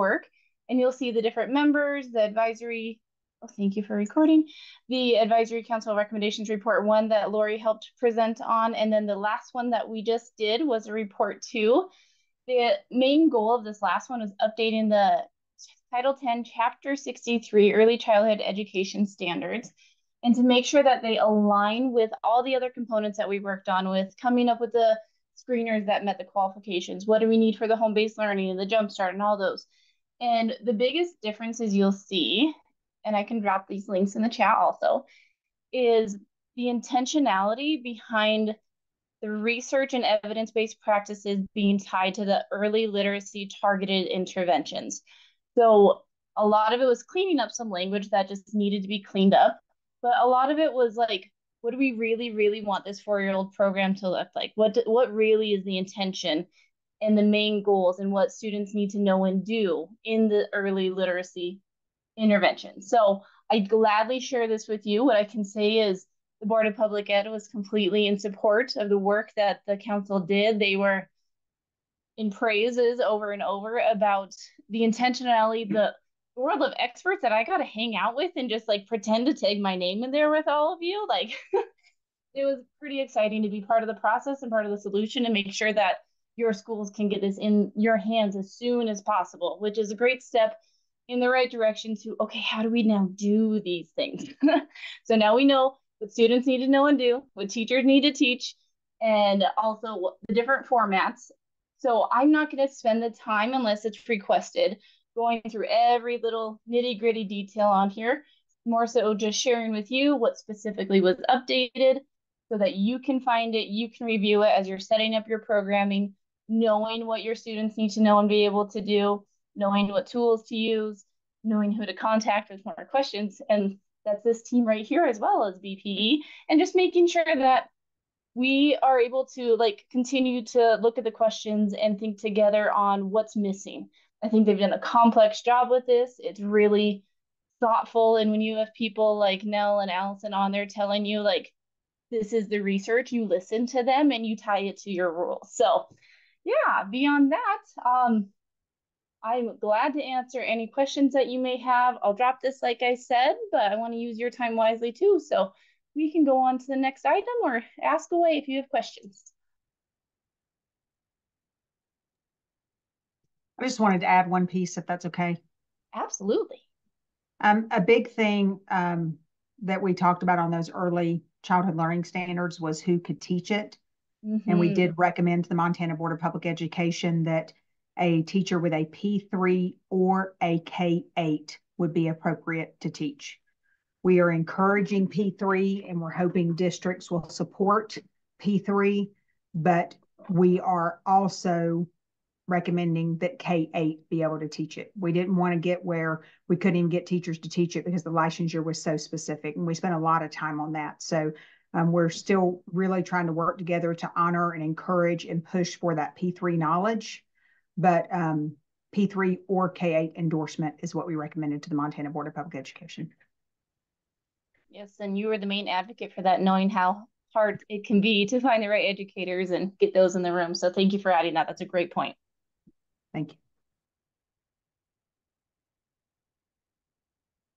work, and you'll see the different members, the advisory, oh, thank you for recording, the Advisory Council Recommendations Report 1 that Lori helped present on, and then the last one that we just did was a Report 2. The main goal of this last one was updating the Title 10, Chapter 63, Early Childhood Education Standards, and to make sure that they align with all the other components that we worked on with coming up with the screeners that met the qualifications. What do we need for the home-based learning and the Jumpstart and all those? And the biggest differences you'll see, and I can drop these links in the chat also, is the intentionality behind the research and evidence-based practices being tied to the early literacy targeted interventions. So a lot of it was cleaning up some language that just needed to be cleaned up, but a lot of it was like, what do we really, really want this 4-year-old program to look like? What really is the intention and the main goals and what students need to know and do in the early literacy intervention? So I gladly share this with you. What I can say is the Board of Public Ed was completely in support of the work that the council did. They were in praises over and over about the intentionality, the world of experts that I got to hang out with and just like pretend to tag my name in there with all of you. Like it was pretty exciting to be part of the process and part of the solution and make sure that your schools can get this in your hands as soon as possible, which is a great step in the right direction to, okay, how do we now do these things? So now we know what students need to know and do, what teachers need to teach, and also the different formats. So I'm not going to spend the time unless it's requested going through every little nitty gritty detail on here, more so just sharing with you what specifically was updated so that you can find it, you can review it as you're setting up your programming, knowing what your students need to know and be able to do, knowing what tools to use, knowing who to contact with more questions. And that's this team right here as well as BPE, and just making sure that we are able to like continue to look at the questions and think together on what's missing. I think they've done a complex job with this. It's really thoughtful. And when you have people like Nell and Allison on there telling you like, this is the research, you listen to them and you tie it to your rules. So yeah, beyond that, I'm glad to answer any questions that you may have. I'll drop this like I said, but I want to use your time wisely too. So we can go on to the next item or ask away if you have questions. I just wanted to add one piece, if that's okay. Absolutely. A big thing that we talked about on those early childhood learning standards was who could teach it. And we did recommend to the Montana Board of Public Education that a teacher with a P3 or a K8 would be appropriate to teach. We are encouraging P3 and we're hoping districts will support P3, but we are also recommending that K8 be able to teach it. We didn't want to get where we couldn't even get teachers to teach it because the licensure was so specific, and we spent a lot of time on that. So we're still really trying to work together to honor and encourage and push for that P3 knowledge, but P3 or K8 endorsement is what we recommended to the Montana Board of Public Education. Yes, and you were the main advocate for that, knowing how hard it can be to find the right educators and get those in the room. So thank you for adding that. That's a great point. Thank you.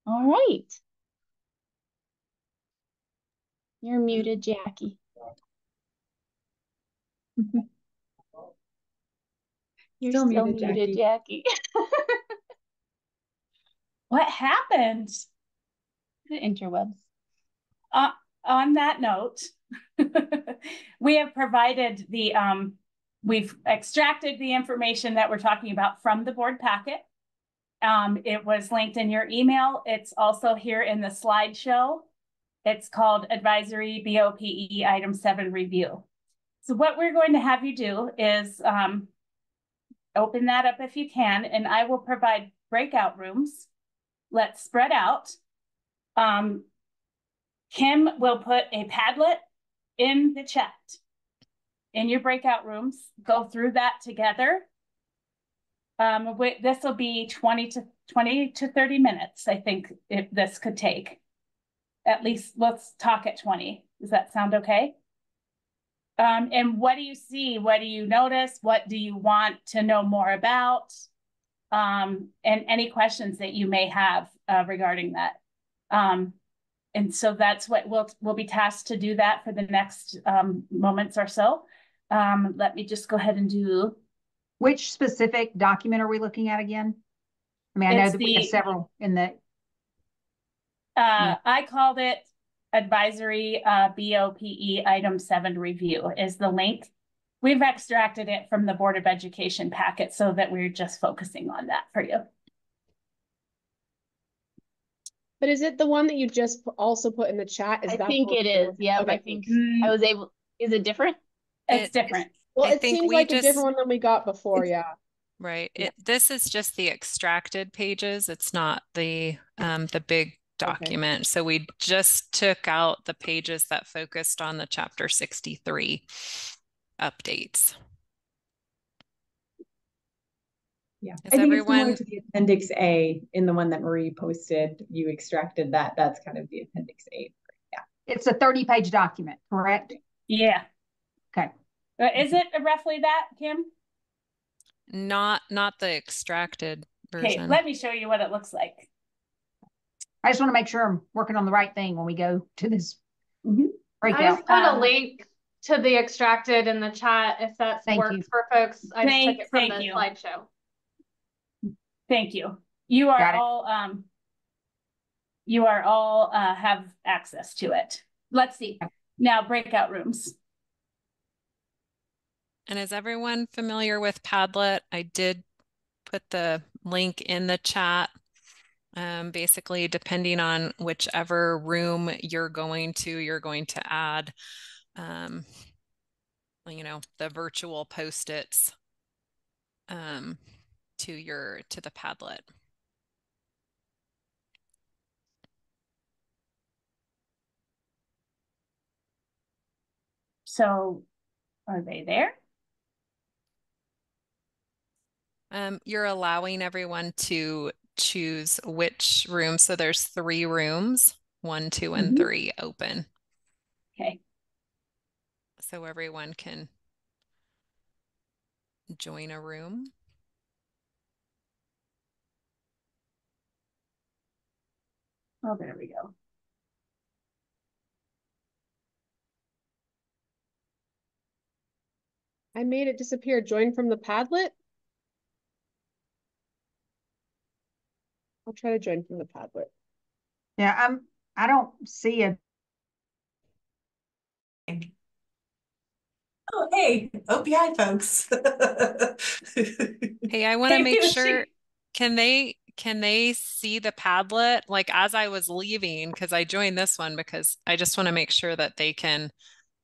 All right. You're muted, Jackie. You're still muted, Jackie. What happened? The interwebs. On that note, we have provided the, we've extracted the information that we're talking about from the board packet. It was linked in your email. It's also here in the slideshow. It's called Advisory BOPE Item 7 Review. So what we're going to have you do is open that up if you can, and I will provide breakout rooms. Let's spread out. Kim will put a Padlet in the chat. In your breakout rooms, go through that together. This will be 20 to 30 minutes, I think this could take. At least let's talk at 20. Does that sound okay? And what do you see? What do you notice? What do you want to know more about? and any questions that you may have regarding that. And so that's what we'll be tasked to do that for the next moments or so. Let me just go ahead and do. Which specific document are we looking at again? I mean, I know that we have several in the. I called it advisory BOPE item 7 review is the link. We've extracted it from the Board of Education packet so that we're just focusing on that for you. But is it the one that you just also put in the chat? I think it is. Yeah, okay. I think I was able. Is it different? It's different. Well, it seems like a different one than we got before. Yeah. Right. This is just the extracted pages. It's not the big document. Okay. So we just took out the pages that focused on the Chapter 63 updates. Yeah, I think it's similar to the Appendix A in the one that Marie posted. You extracted that. That's kind of the Appendix A. Yeah. It's a 30-page document, correct? Yeah. Okay. Is it roughly that, Kim? Not the extracted version. Okay, let me show you what it looks like. I just want to make sure I'm working on the right thing when we go to this breakout. I just put a link to the extracted in the chat if that works for folks. I just took it from the slideshow. Thank you. You are all have access to it. Let's see. Now breakout rooms. And is everyone familiar with Padlet? I did put the link in the chat. Basically, depending on whichever room you're going to add, you know, the virtual post-its to the Padlet. So are they there? You're allowing everyone to choose which room. So there's 3 rooms, 1, 2, and 3 open. Okay. So everyone can join a room. Oh, there we go. I made it disappear. Join from the Padlet. I'll try to join from the Padlet. Yeah, I don't see a. Oh, hey, OPI folks. Hey, I want to make sure, can they see the Padlet? Like as I was leaving, because I joined this one because I just want to make sure that they can.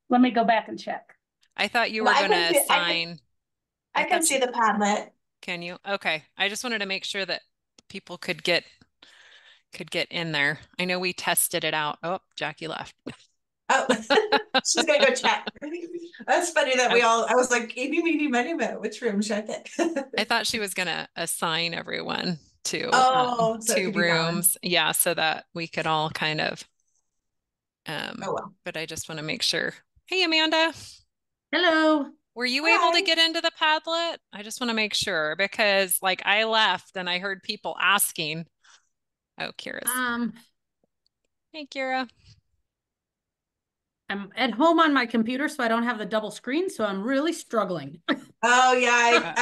Let me go back and check. I thought you were going to assign. I can see the Padlet. Can you? Okay. I just wanted to make sure that people could get in there. I know we tested it out. Oh, Jackie left. Oh, she's gonna go check. That's funny that I was like, eeny, meeny, miny, mo, which room should I pick? I thought she was gonna assign everyone to so 2 rooms. Yeah, so that we could all kind of but I just want to make sure. Hey, Amanda. Hello. Were you able to get into the Padlet? I just want to make sure because like I left and I heard people asking. Oh, Kira's. Hey, Kira. I'm at home on my computer, so I don't have the double screen, so I'm really struggling. Oh yeah,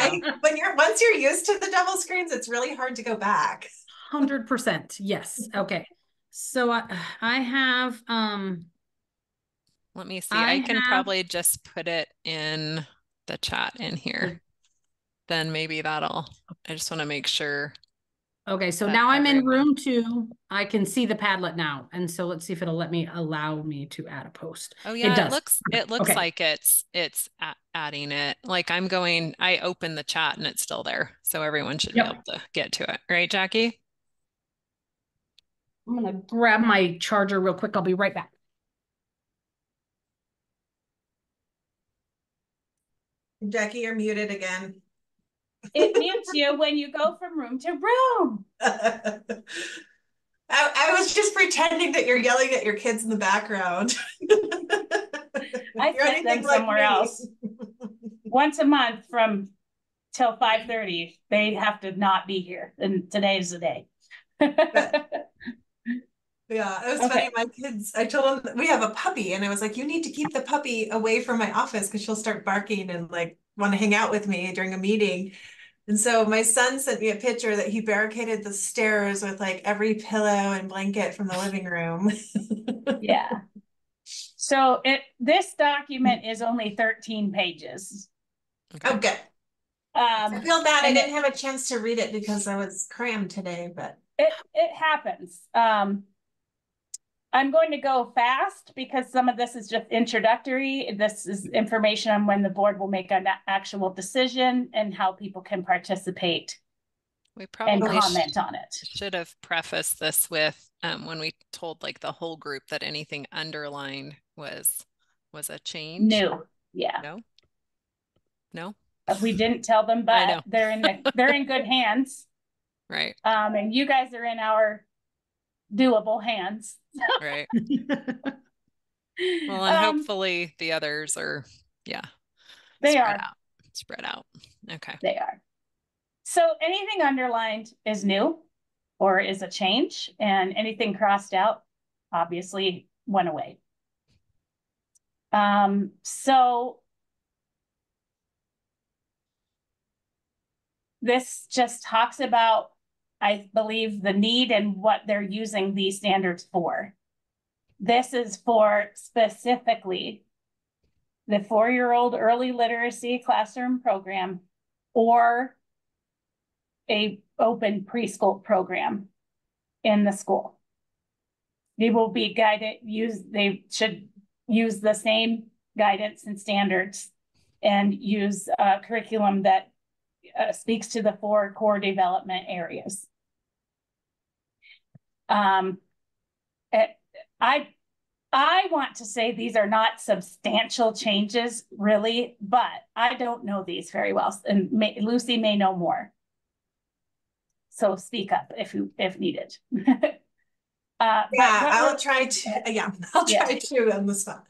once you're used to the double screens, it's really hard to go back. 100%. Yes. Okay. So I have let me see. I can probably just put it in the chat in here. Then maybe I just want to make sure. Okay, so now I'm in room 2. I can see the Padlet now. And so let's see if it'll allow me to add a post. Oh yeah, it looks like it's adding it. Like I open the chat and it's still there. So everyone should be able to get to it. Right, Jackie? I'm going to grab my charger real quick. I'll be right back. Jackie, you're muted again. It mutes you when you go from room to room. I was just pretending that you're yelling at your kids in the background. I sent them somewhere else. Once a month from till 5:30. They have to not be here, and today's the day. Yeah, it was funny. My kids, I told them we have a puppy, and I was like, you need to keep the puppy away from my office because she'll start barking and like want to hang out with me during a meeting. And so my son sent me a picture that he barricaded the stairs with like every pillow and blanket from the living room. Yeah. So this document is only 13 pages. Okay. Oh, good. I feel bad I didn't have a chance to read it because I was crammed today, but it happens. I'm going to go fast because some of this is just introductory. This is information on when the board will make an actual decision and how people can participate. We probably and comment on it. Should have prefaced this with when we told like the whole group that anything underlined was a change. No. Yeah. No. We didn't tell them, but they're in good hands. Right. And you guys are in our doable hands. Right. Well, and hopefully the others are, spread out. Okay. They are. So anything underlined is new or is a change, and anything crossed out obviously went away. So this just talks about, I believe, the need and what they're using these standards for. This is for specifically the 4-year-old early literacy classroom program or a open preschool program in the school. They will be guided, they should use the same guidance and standards and use a curriculum that speaks to the 4 core development areas. I want to say these are not substantial changes, really, but I don't know these very well, and Lucy may know more. So speak up if needed. I'll try to. I'll try to on the spot.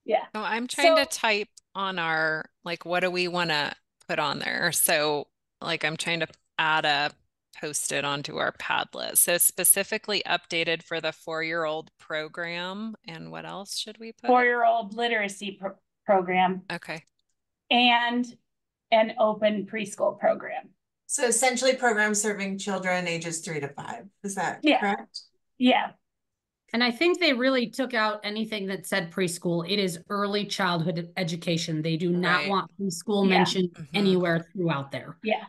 Yeah. So I'm trying to type on our, like, what do we want to put on there? So like, I'm trying to add a post-it onto our Padlet. So specifically updated for the 4-year-old program. And what else should we put? 4-year-old literacy program. Okay. And an open preschool program. So essentially programs serving children ages 3 to 5. Is that correct? Yeah. And I think they really took out anything that said preschool. It is early childhood education. They do not want preschool mentioned anywhere throughout there. Yeah.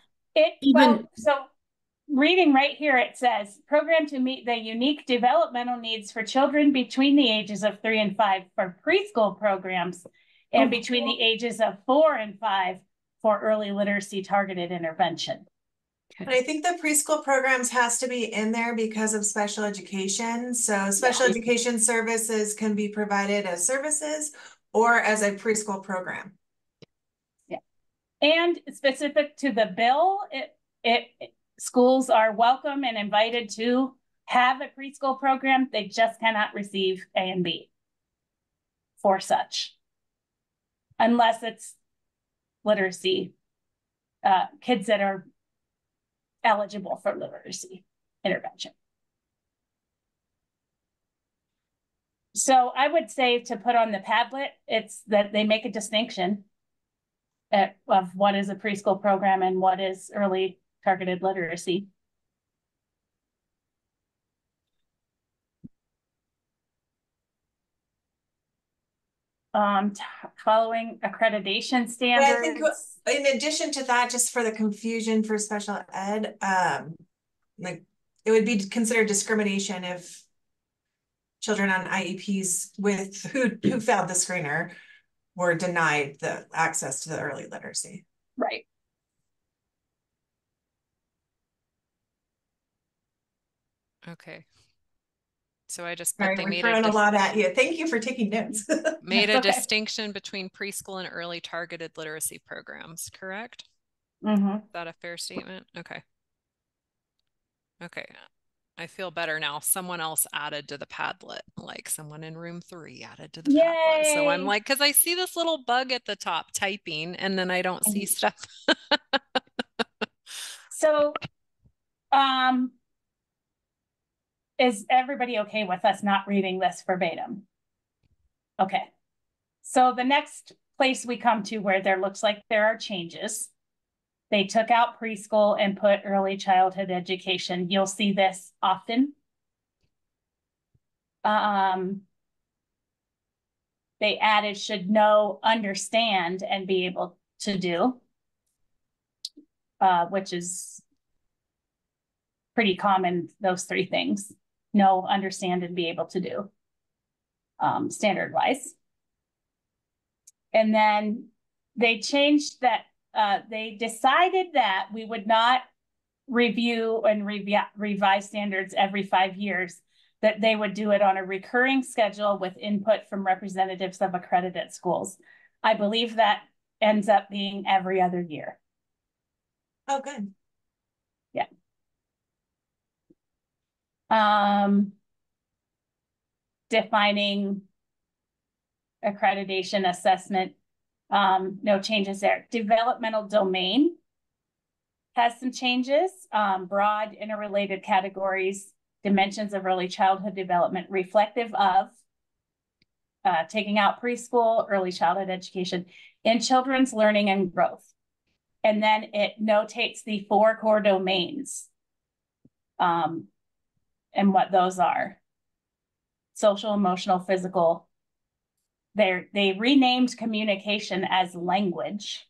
So reading right here, it says, program to meet the unique developmental needs for children between the ages of 3 and 5 for preschool programs and between the ages of 4 and 5 for early literacy targeted intervention. But I think the preschool programs has to be in there because of special education. So special education services can be provided as services or as a preschool program. Yeah. And specific to the bill, schools are welcome and invited to have a preschool program. They just cannot receive A and B for such, unless it's literacy, kids that are eligible for literacy intervention. So I would say to put on the Padlet, it's that they make a distinction of what is a preschool program and what is early targeted literacy. Following accreditation standards. I think in addition to that, just for the confusion for special ed, like it would be considered discrimination if children on IEPs with who failed the screener were denied the access to the early literacy. Right. Okay. So I just put we're throwing a lot at you. Thank you for taking notes. Made a distinction between preschool and early targeted literacy programs, correct? Mm-hmm. Is that a fair statement? Okay. Okay. I feel better now. Someone else added to the Padlet, like someone in room 3 added to the Padlet. So I'm like, because I see this little bug at the top typing and then I don't see stuff. So, is everybody okay with us not reading this verbatim? Okay. So the next place we come to where there looks like there are changes, they took out preschool and put early childhood education. You'll see this often. They added should know, understand, and be able to do, which is pretty common, those three things. Know, understand, and be able to do, standard-wise. And then they changed that, they decided that we would not review and revise standards every 5 years, that they would do it on a recurring schedule with input from representatives of accredited schools. I believe that ends up being every other year. Oh, good. Yeah. Defining accreditation assessment, no changes there. Developmental domain has some changes, broad interrelated categories, dimensions of early childhood development reflective of taking out preschool, early childhood education in children's learning and growth. And then it notates the 4 core domains and what those are. Social, emotional, physical. They renamed communication as language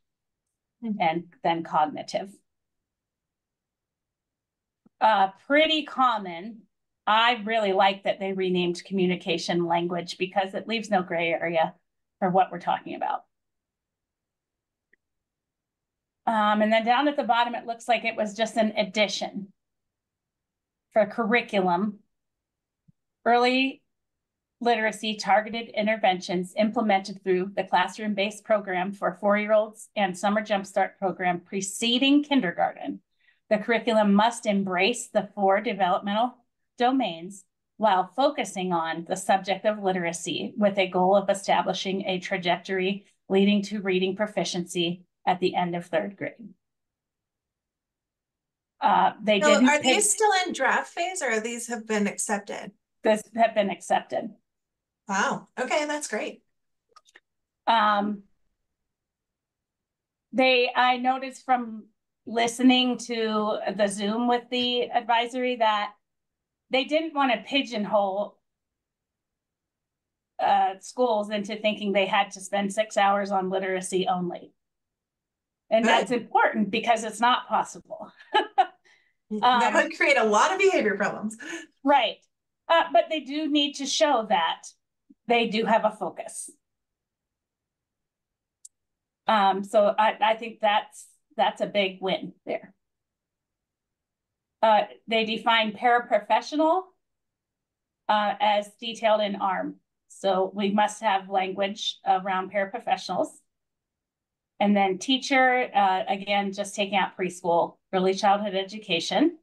and then cognitive. Pretty common. I really like that they renamed communication language because it leaves no gray area for what we're talking about. And then down at the bottom, it looks like it was just an addition for curriculum. Early literacy targeted interventions implemented through the classroom-based program for 4-year-olds and summer jumpstart program preceding kindergarten. The curriculum must embrace the 4 developmental domains while focusing on the subject of literacy with a goal of establishing a trajectory leading to reading proficiency at the end of 3rd grade. Are these still in draft phase or these have been accepted? This have been accepted. Wow. Okay, that's great. I noticed from listening to the Zoom with the advisory that they didn't want to pigeonhole schools into thinking they had to spend 6 hours on literacy only. And that's important because it's not possible. That would create a lot of behavior problems. Right. But they do need to show that they do have a focus. So I think that's a big win there. They define paraprofessional as detailed in ARM. So we must have language around paraprofessionals. And then teacher, again, just taking out preschool, early childhood education.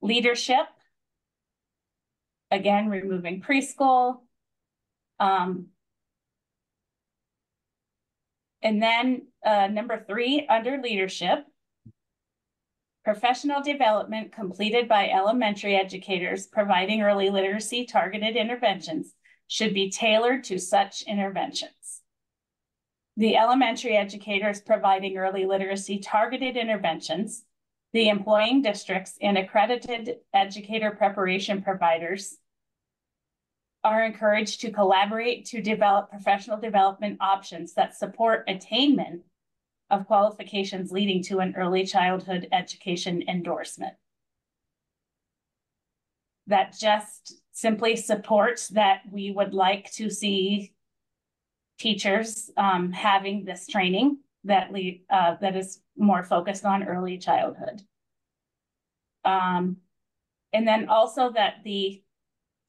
Leadership, again, removing preschool. And then number 3, under leadership, professional development completed by elementary educators providing early literacy targeted interventions should be tailored to such interventions. The elementary educators providing early literacy targeted interventions, the employing districts and accredited educator preparation providers are encouraged to collaborate to develop professional development options that support attainment of qualifications leading to an early childhood education endorsement. That just simply supports that we would like to see teachers having this training that is more focused on early childhood. And then also that the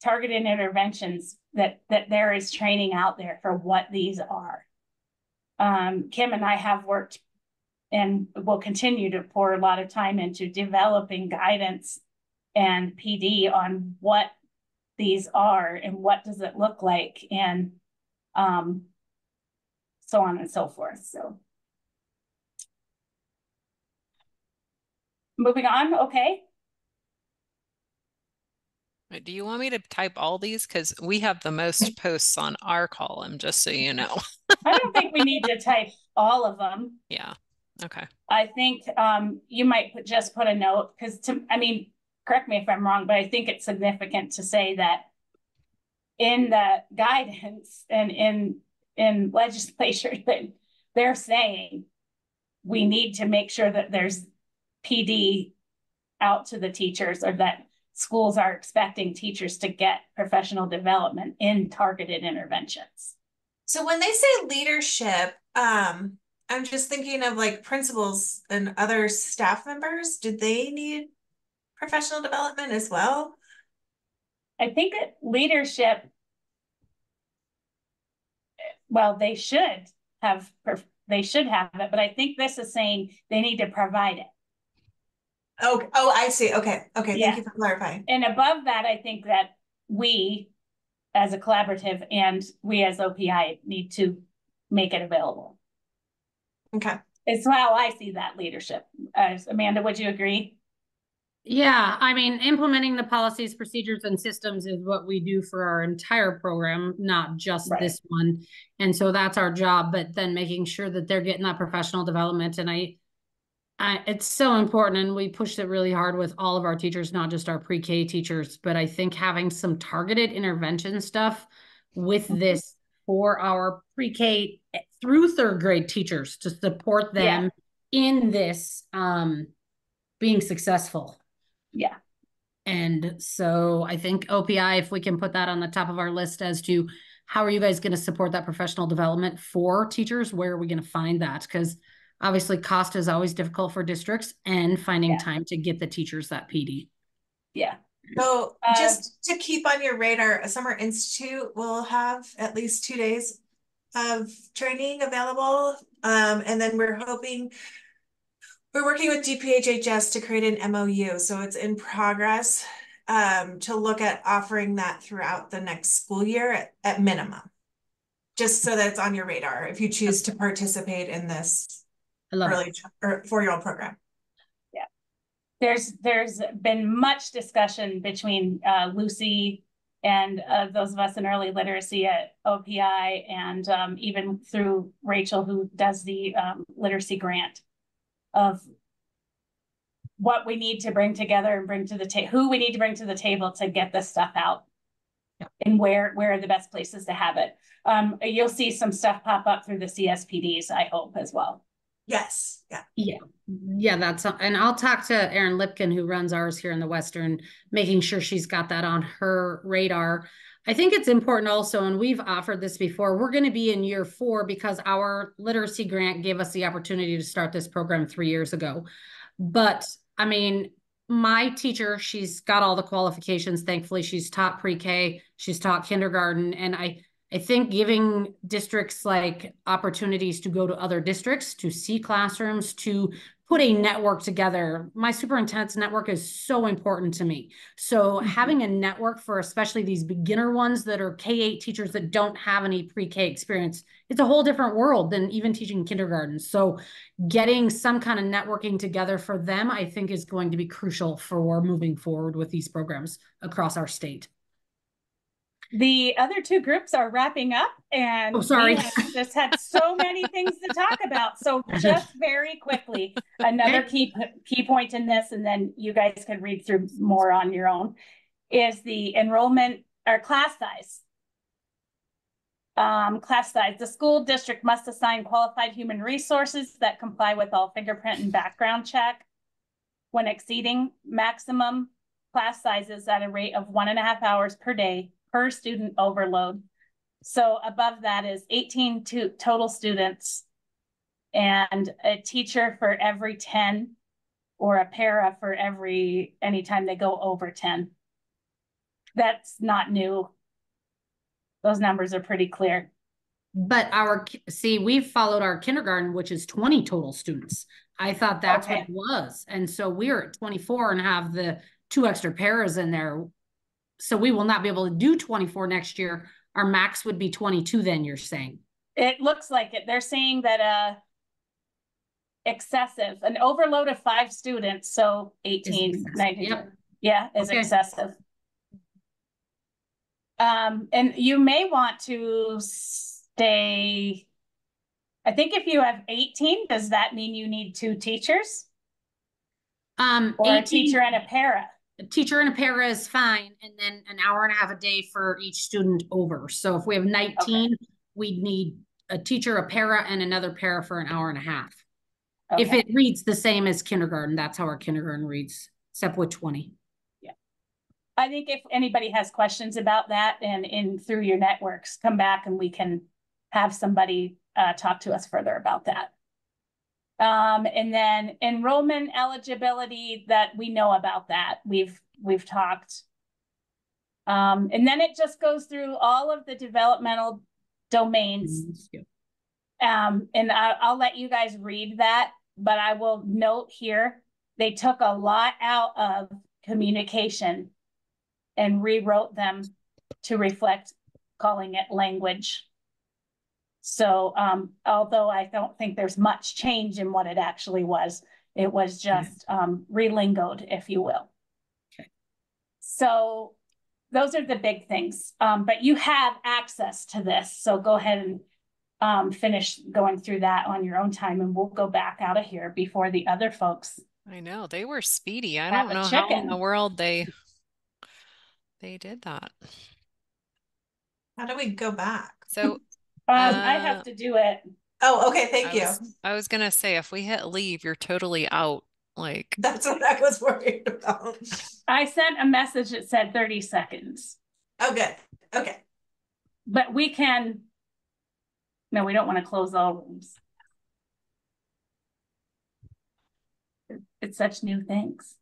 targeted interventions, that there is training out there for what these are. Kim and I have worked and will continue to pour a lot of time into developing guidance and PD on what these are and what does it look like, and so on and so forth. So moving on, okay. Do you want me to type all these? Because we have the most posts on our column, just so you know. I don't think we need to type all of them. Yeah. Okay. I think you might just put a note, because I mean, correct me if I'm wrong, but I think it's significant to say that in the guidance and in legislature that they're saying we need to make sure that there's PD out to the teachers, or that schools are expecting teachers to get professional development in targeted interventions. So when they say leadership, I'm just thinking of like principals and other staff members. Do they need professional development as well? I think that leadership, well, they should have it, but I think this is saying they need to provide it. Oh, I see. Okay. Yeah. Thank you for clarifying. And above that, I think that we as a collaborative and we as OPI need to make it available. Okay. It's how I see that leadership. Amanda, would you agree? Yeah, I mean, implementing the policies, procedures, and systems is what we do for our entire program, not just this one. And so that's our job, but then making sure that they're getting that professional development. And it's so important, and we pushed it really hard with all of our teachers, not just our pre-K teachers, but I think having some targeted intervention stuff with this for our pre-K through third grade teachers to support them in this being successful. Yeah. And so I think OPI, if we can put that on the top of our list as to how are you guys going to support that professional development for teachers, where are we going to find that? Because obviously cost is always difficult for districts, and finding time to get the teachers that PD. Yeah. So just to keep on your radar, Summer Institute will have at least 2 days of training available. And then we're working with DPHHS to create an MOU. So it's in progress to look at offering that throughout the next school year at minimum, just so that it's on your radar if you choose to participate in this early or 4-year-old program. Yeah, there's been much discussion between Lucy and those of us in early literacy at OPI, and even through Rachel, who does the literacy grant, of what we need to bring together and bring to the table, who we need to bring to the table to get this stuff out, and where are the best places to have it. You'll see some stuff pop up through the CSPDs, I hope, as well. Yes. Yeah, that's, and I'll talk to Erin Lipkin, who runs ours here in the Western, making sure she's got that on her radar. I think it's important also, and we've offered this before, we're going to be in year 4 because our literacy grant gave us the opportunity to start this program 3 years ago. But I mean, my teacher, she's got all the qualifications. Thankfully, she's taught pre-K, she's taught kindergarten. And I think giving districts like opportunities to go to other districts, to see classrooms, to put a network together. My superintendent's network is so important to me. So having a network for especially these beginner ones that are K-8 teachers that don't have any pre-K experience, it's a whole different world than even teaching kindergarten. So getting some kind of networking together for them, I think, is going to be crucial for moving forward with these programs across our state. The other 2 groups are wrapping up, and we have just had so many things to talk about. So just very quickly, another key point in this, and then you guys can read through more on your own, is the enrollment or class size. Class size. The school district must assign qualified human resources that comply with all fingerprint and background check when exceeding maximum class sizes at a rate of 1.5 hours per day per student overload. So above that is 18 total students and a teacher for every 10, or a para for anytime they go over 10. That's not new. Those numbers are pretty clear. But we've followed our kindergarten, which is 20 total students. I thought that's what it was. And so we're at 24 and have the 2 extra paras in there. So we will not be able to do 24 next year. Our max would be 22 then, you're saying? It looks like it. They're saying that excessive. An overload of 5 students, so 18, 19. Yep. Yeah, is excessive. And you may want to stay, I think if you have 18, does that mean you need 2 teachers? Or 18, a teacher and a para? A teacher and a para is fine, and then an hour and a half a day for each student over. So if we have 19, we'd need a teacher, a para, and another para for an hour and a half. Okay. If it reads the same as kindergarten, that's how our kindergarten reads, except with 20. Yeah. I think if anybody has questions about that and through your networks, come back and we can have somebody talk to us further about that. And then enrollment eligibility, that we know about that. We've talked. And then it just goes through all of the developmental domains. And I'll let you guys read that, but I will note here, they took a lot out of communication and rewrote them to reflect calling it language. So although I don't think there's much change in what it actually was, it was just relingoed, if you will. Okay. So those are the big things. But you have access to this. So go ahead and finish going through that on your own time, and we'll go back out of here before the other folks. I know, they were speedy. I don't know how in the world they did that. How do we go back? So I have to do it. Oh, okay. Thank you. I was going to say, if we hit leave, you're totally out. Like, that's what I was worried about. I sent a message that said 30 seconds. Oh, good. Okay. But we can, no, we don't want to close all rooms. It's such new things.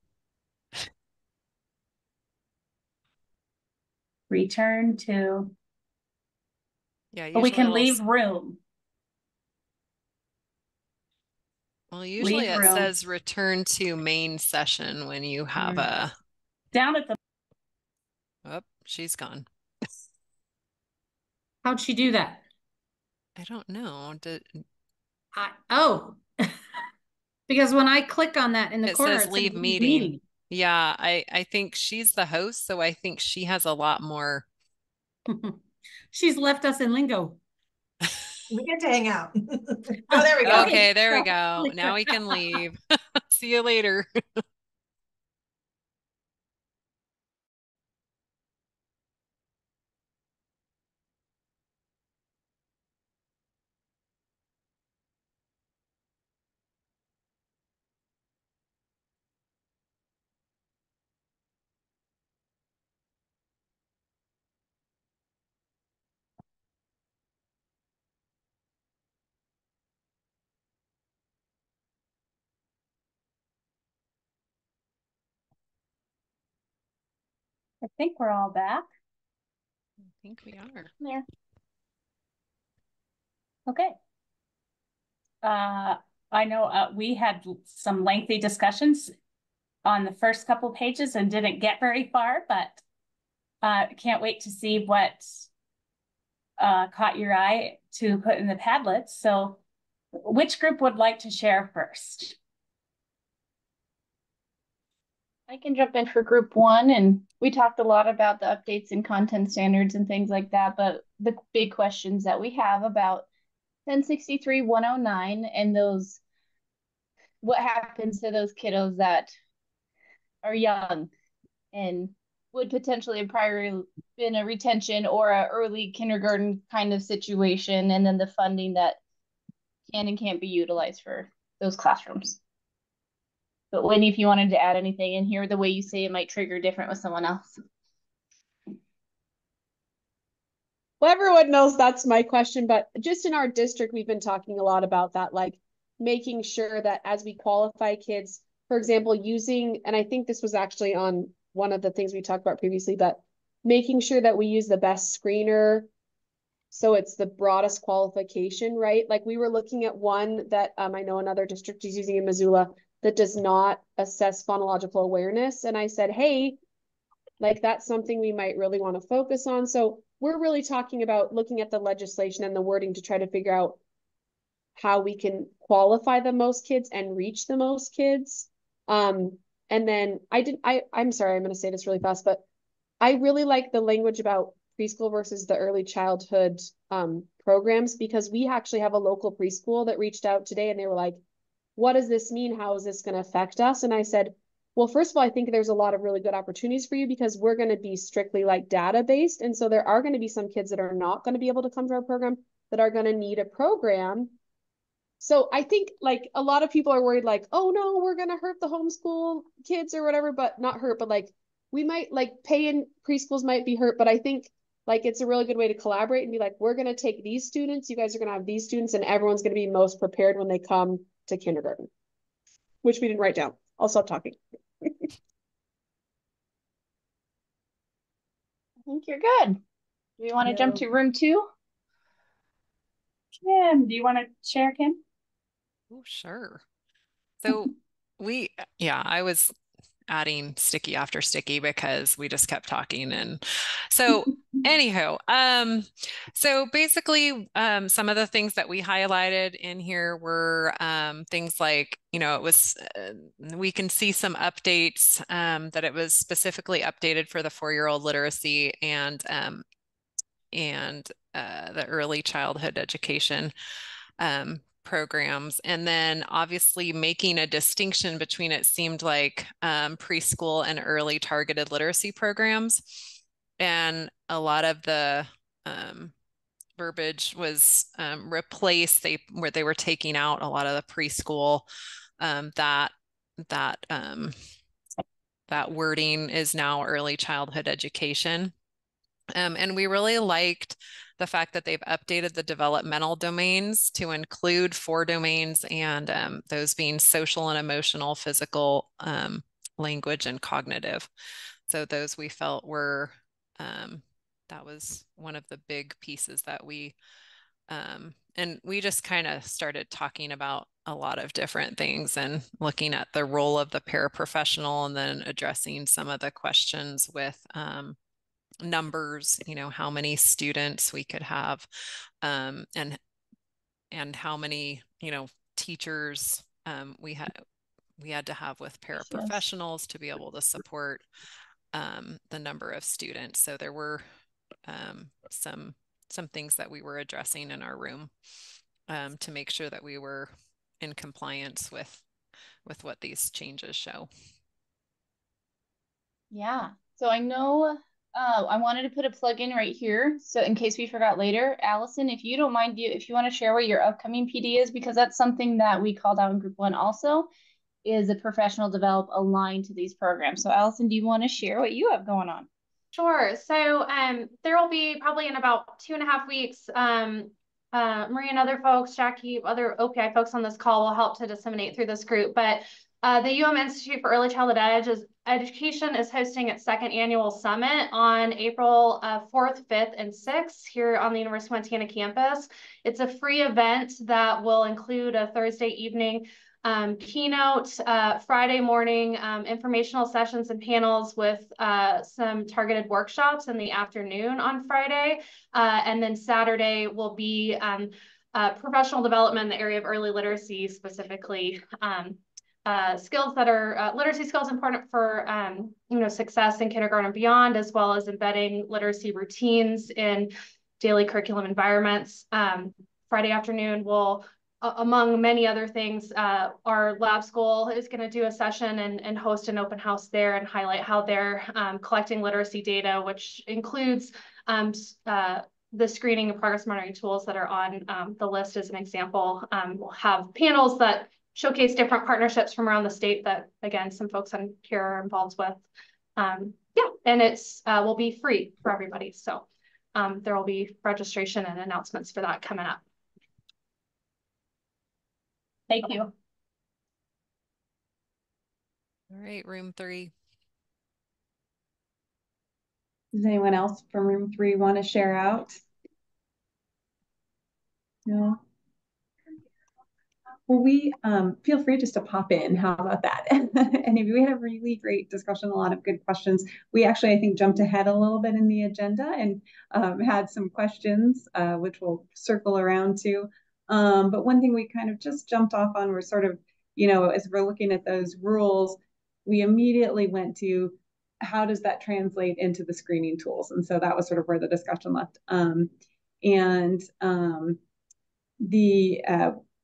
Return to. Yeah, but we can leave room. Well, usually it says return to main session when you have a. Down at the. Oh, she's gone. How'd she do that? I don't know. Because when I click on that in the corner, it says leave meeting. Yeah, I think she's the host, so I think she has a lot more. She's left us in lingo. We get to hang out. Oh, there we go. Okay, there we go. Now we can leave. See you later. I think we're all back. I think we are. There. Okay. I know we had some lengthy discussions on the first couple pages and didn't get very far, but can't wait to see what caught your eye to put in the Padlets. So which group would like to share first? I can jump in for group 1, and we talked a lot about the updates in content standards and things like that, but the big questions that we have about 1063-109 and those, what happens to those kiddos that are young and would potentially have prior been a retention or a early kindergarten kind of situation, and then the funding that can and can't be utilized for those classrooms. But Wendy, if you wanted to add anything in here, the way you say it might trigger different with someone else. Well, everyone knows that's my question, but just in our district, we've been talking a lot about that, like making sure that as we qualify kids, for example, using, and I think this was actually on one of the things we talked about previously, but making sure that we use the best screener. So it's the broadest qualification, right? Like we were looking at one that I know another district is using in Missoula that does not assess phonological awareness. And I said, hey, like that's something we might really want to focus on. So we're really talking about looking at the legislation and the wording to try to figure out how we can qualify the most kids and reach the most kids. And then I'm sorry, I'm going to say this really fast, but I really like the language about preschool versus the early childhood programs, because we actually have a local preschool that reached out today and they were like, what does this mean? How is this going to affect us? And I said, well, first of all, I think there's a lot of really good opportunities for you because we're going to be strictly like data based. And so there are going to be some kids that are not going to be able to come to our program that are going to need a program. So I think like a lot of people are worried like, oh no, we're going to hurt the homeschool kids or whatever, but not hurt, but like we might like paying preschools might be hurt, but I think like it's a really good way to collaborate and be like, we're going to take these students, you guys are going to have these students, and everyone's going to be most prepared when they come to kindergarten, which we didn't write down. I'll stop talking. I think you're good. Do we want to jump to room 2? Kim, do you want to share, Kim? Oh, sure. So I was adding sticky after sticky because we just kept talking. And so anyhow, so basically, some of the things that we highlighted in here were things like, it was, we can see some updates that it was specifically updated for the 4-year-old literacy and the early childhood education programs. And then obviously making a distinction between, it seemed like, preschool and early targeted literacy programs. And a lot of the verbiage was replaced. Where they were taking out a lot of the preschool, that wording is now early childhood education. And we really liked the fact that they've updated the developmental domains to include 4 domains, and those being social and emotional, physical, language, and cognitive. So those we felt were, that was one of the big pieces that we, and we just kind of started talking about a lot of different things and looking at the role of the paraprofessional, and then addressing some of the questions with, numbers, how many students we could have, and how many, teachers we had to have with paraprofessionals to be able to support the number of students. So there were some things that we were addressing in our room to make sure that we were in compliance with what these changes show. Yeah. So I know I wanted to put a plug in right here, so in case we forgot later, Allison, if you don't mind, if you want to share what your upcoming PD is, because that's something that we called out in group 1 also, is a professional develop aligned to these programs. So Allison, do you want to share what you have going on? Sure. So there will be probably in about 2.5 weeks, Marie and other folks, Jackie, other OPI folks on this call will help to disseminate through this group, but the UM Institute for Early Childhood Education is hosting its 2nd annual summit on April 4th, 5th, and 6th here on the University of Montana campus. It's a free event that will include a Thursday evening keynote, Friday morning informational sessions and panels with some targeted workshops in the afternoon on Friday. And then Saturday will be professional development in the area of early literacy, specifically skills that are literacy skills important for success in kindergarten and beyond, as well as embedding literacy routines in daily curriculum environments. Friday afternoon will, among many other things, our lab school is going to do a session and host an open house there and highlight how they're collecting literacy data, which includes the screening and progress monitoring tools that are on the list as an example. We'll have panels that showcase different partnerships from around the state that, again, some folks on here are involved with. And it's will be free for everybody. So there will be registration and announcements for that coming up. Thank you. All right, room 3. Does anyone else from room 3 want to share out? No. Well, we feel free just to pop in. How about that? And we had a really great discussion, a lot of good questions. We actually, I think, jumped ahead a little bit in the agenda and had some questions, which we'll circle around to. But one thing we kind of just jumped off on, we're sort of, as we're looking at those rules, we immediately went to how does that translate into the screening tools? And so that was sort of where the discussion left.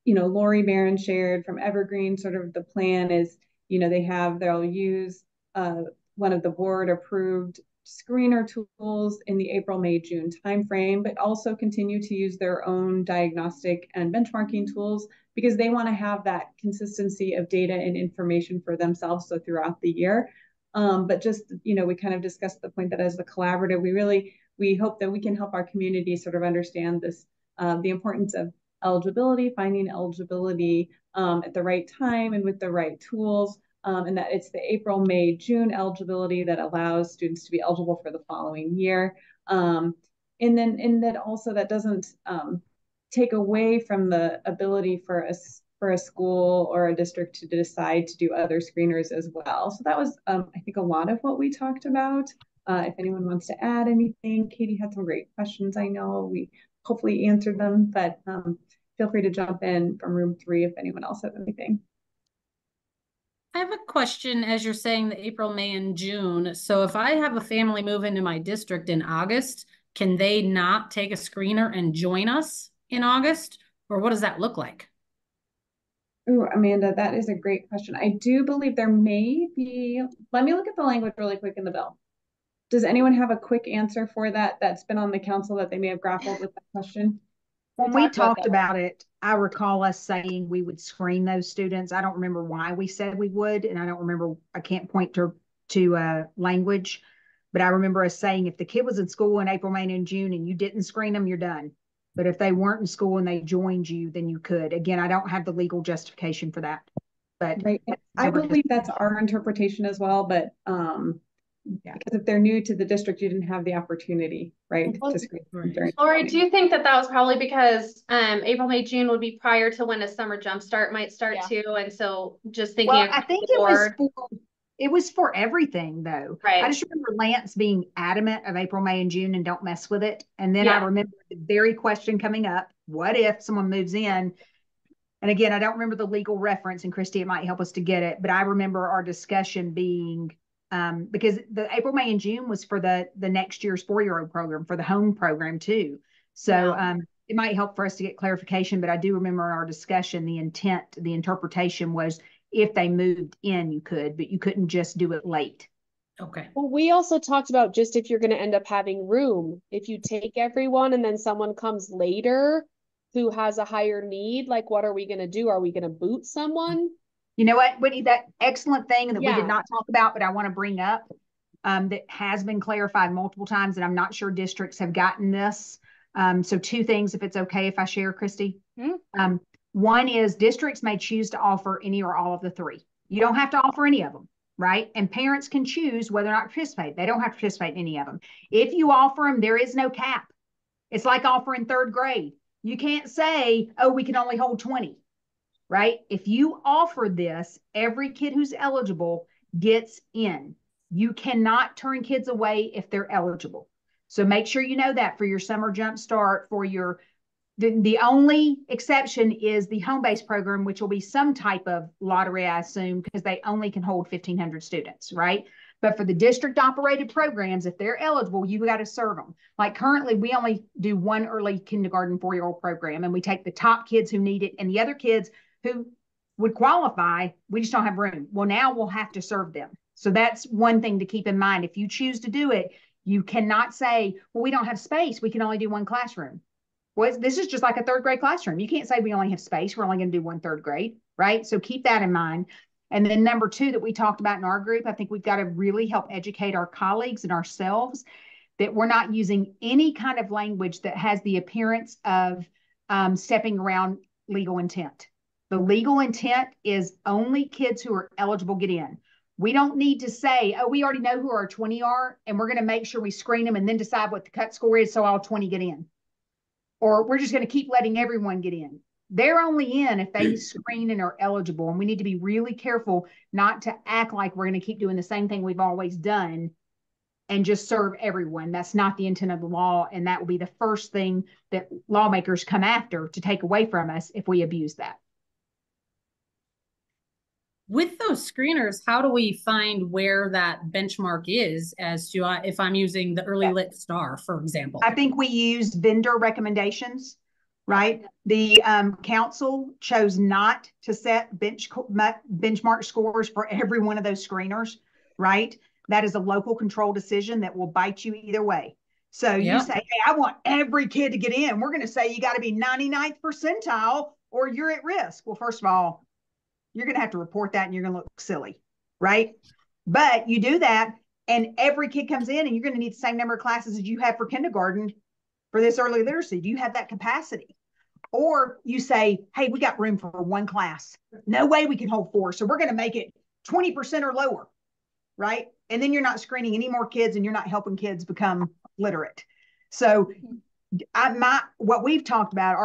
Lori Barron shared from Evergreen, sort of the plan is, they'll use one of the board approved screener tools in the April, May, June timeframe, but also continue to use their own diagnostic and benchmarking tools because they want to have that consistency of data and information for themselves. So throughout the year, but just, we kind of discussed the point that as the collaborative, we hope that we can help our community sort of understand this, the importance of eligibility, finding eligibility at the right time and with the right tools. And that it's the April, May, June eligibility that allows students to be eligible for the following year. And that also that doesn't take away from the ability for a school or a district to decide to do other screeners as well. So that was, I think, a lot of what we talked about. If anyone wants to add anything, Katie had some great questions. I know we hopefully answered them, but feel free to jump in from room 3 if anyone else has anything. I have a question as you're saying the April, May, and June. So if I have a family move into my district in August, can they not take a screener and join us in August? Or what does that look like? Oh, Amanda, that is a great question. I do believe there may be, let me look at the language really quick in the bill. Does anyone have a quick answer for that that's been on the council that they may have grappled with that question? When we talked about it, I recall us saying we would screen those students. I don't remember why we said we would, and I don't remember, I can't point to language, but I remember us saying if the kid was in school in April, May, and June and you didn't screen them, you're done. But if they weren't in school and they joined you, then you could. Again, I don't have the legal justification for that. But right. I believe that's our interpretation as well, but because if they're new to the district, you didn't have the opportunity, right, to screen during. Lori, do you think that was probably because April, May, June would be prior to when a summer jumpstart might start too, and so just thinking. Well, I think it was for everything though. Right. I just remember Lance being adamant of April, May, and June and don't mess with it. And then I remember the very question coming up: what if someone moves in? And again, I don't remember the legal reference, and Christy, it might help us to get it, but I remember our discussion being. Because the April, May, and June was for the next year's 4-year-old program, for the home program too. So it might help for us to get clarification, but I do remember in our discussion, the interpretation was if they moved in, you could, but you couldn't just do it late. Okay. Well, we also talked about just if you're going to end up having room, if you take everyone and then someone comes later who has a higher need, like what are we going to do? Are we going to boot someone? You know what, Whitney, that excellent thing that we did not talk about, but I want to bring up that has been clarified multiple times, and I'm not sure districts have gotten this. So 2 things, if it's okay if I share, Christy. Mm-hmm. One is districts may choose to offer any or all of the 3. You don't have to offer any of them, right? And parents can choose whether or not to participate. They don't have to participate in any of them. If you offer them, there is no cap. It's like offering 3rd grade. You can't say, oh, we can only hold 20. Right? If you offer this, every kid who's eligible gets in. You cannot turn kids away if they're eligible. So make sure you know that for your summer jump start, for your, the only exception is the home-based program, which will be some type of lottery, I assume, because they only can hold 1,500 students, right? But for the district operated programs, if they're eligible, you got to serve them. Like currently, we only do 1 early kindergarten 4-year-old program, and we take the top kids who need it, and the other kids who would qualify, we just don't have room. Well, now we'll have to serve them. So that's one thing to keep in mind. If you choose to do it, you cannot say, well, we don't have space. We can only do 1 classroom. Well, this is just like a 3rd grade classroom. You can't say we only have space. We're only going to do 1 3rd grade, right? So keep that in mind. And then number 2 that we talked about in our group, I think we've got to really help educate our colleagues and ourselves that we're not using any kind of language that has the appearance of stepping around legal intent. The legal intent is only kids who are eligible get in. We don't need to say, oh, we already know who our 20 are, and we're going to make sure we screen them and then decide what the cut score is so all 20 get in. Or we're just going to keep letting everyone get in. They're only in if they screen and are eligible, and we need to be really careful not to act like we're going to keep doing the same thing we've always done and just serve everyone. That's not the intent of the law. And that will be the first thing that lawmakers come after to take away from us if we abuse that. With those screeners, how do we find where that benchmark is as to if I'm using the Early Lit Star, for example? I think we use vendor recommendations, right? The council chose not to set benchmark scores for every one of those screeners, right? That is a local control decision that will bite you either way. So you say, hey, I want every kid to get in. We're going to say you got to be 99th percentile or you're at risk. Well, first of all, you're going to have to report that and you're going to look silly, right? But you do that and every kid comes in and you're going to need the same number of classes as you have for kindergarten for this early literacy. Do you have that capacity? Or you say, hey, we got room for one class. No way we can hold 4. So we're going to make it 20% or lower, right? And then you're not screening any more kids and you're not helping kids become literate. So what we've talked about,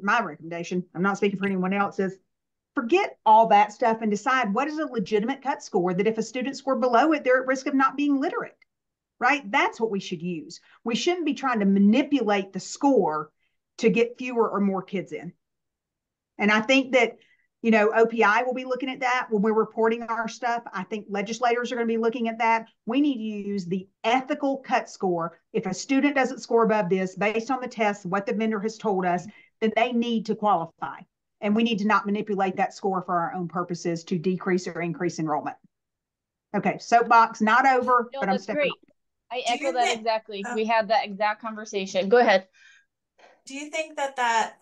my recommendation, I'm not speaking for anyone else, is forget all that stuff and decide what is a legitimate cut score that if a student scored below it, they're at risk of not being literate, right? That's what we should use. We shouldn't be trying to manipulate the score to get fewer or more kids in. And I think that, you know, OPI will be looking at that when we're reporting our stuff. I think legislators are going to be looking at that. We need to use the ethical cut score. If a student doesn't score above this, based on the test, what the vendor has told us, then they need to qualify. And we need to not manipulate that score for our own purposes to decrease or increase enrollment. Okay, soapbox, not over, no, but I'm stepping great. I echo that exactly. We had that exact conversation. Go ahead. Do you think that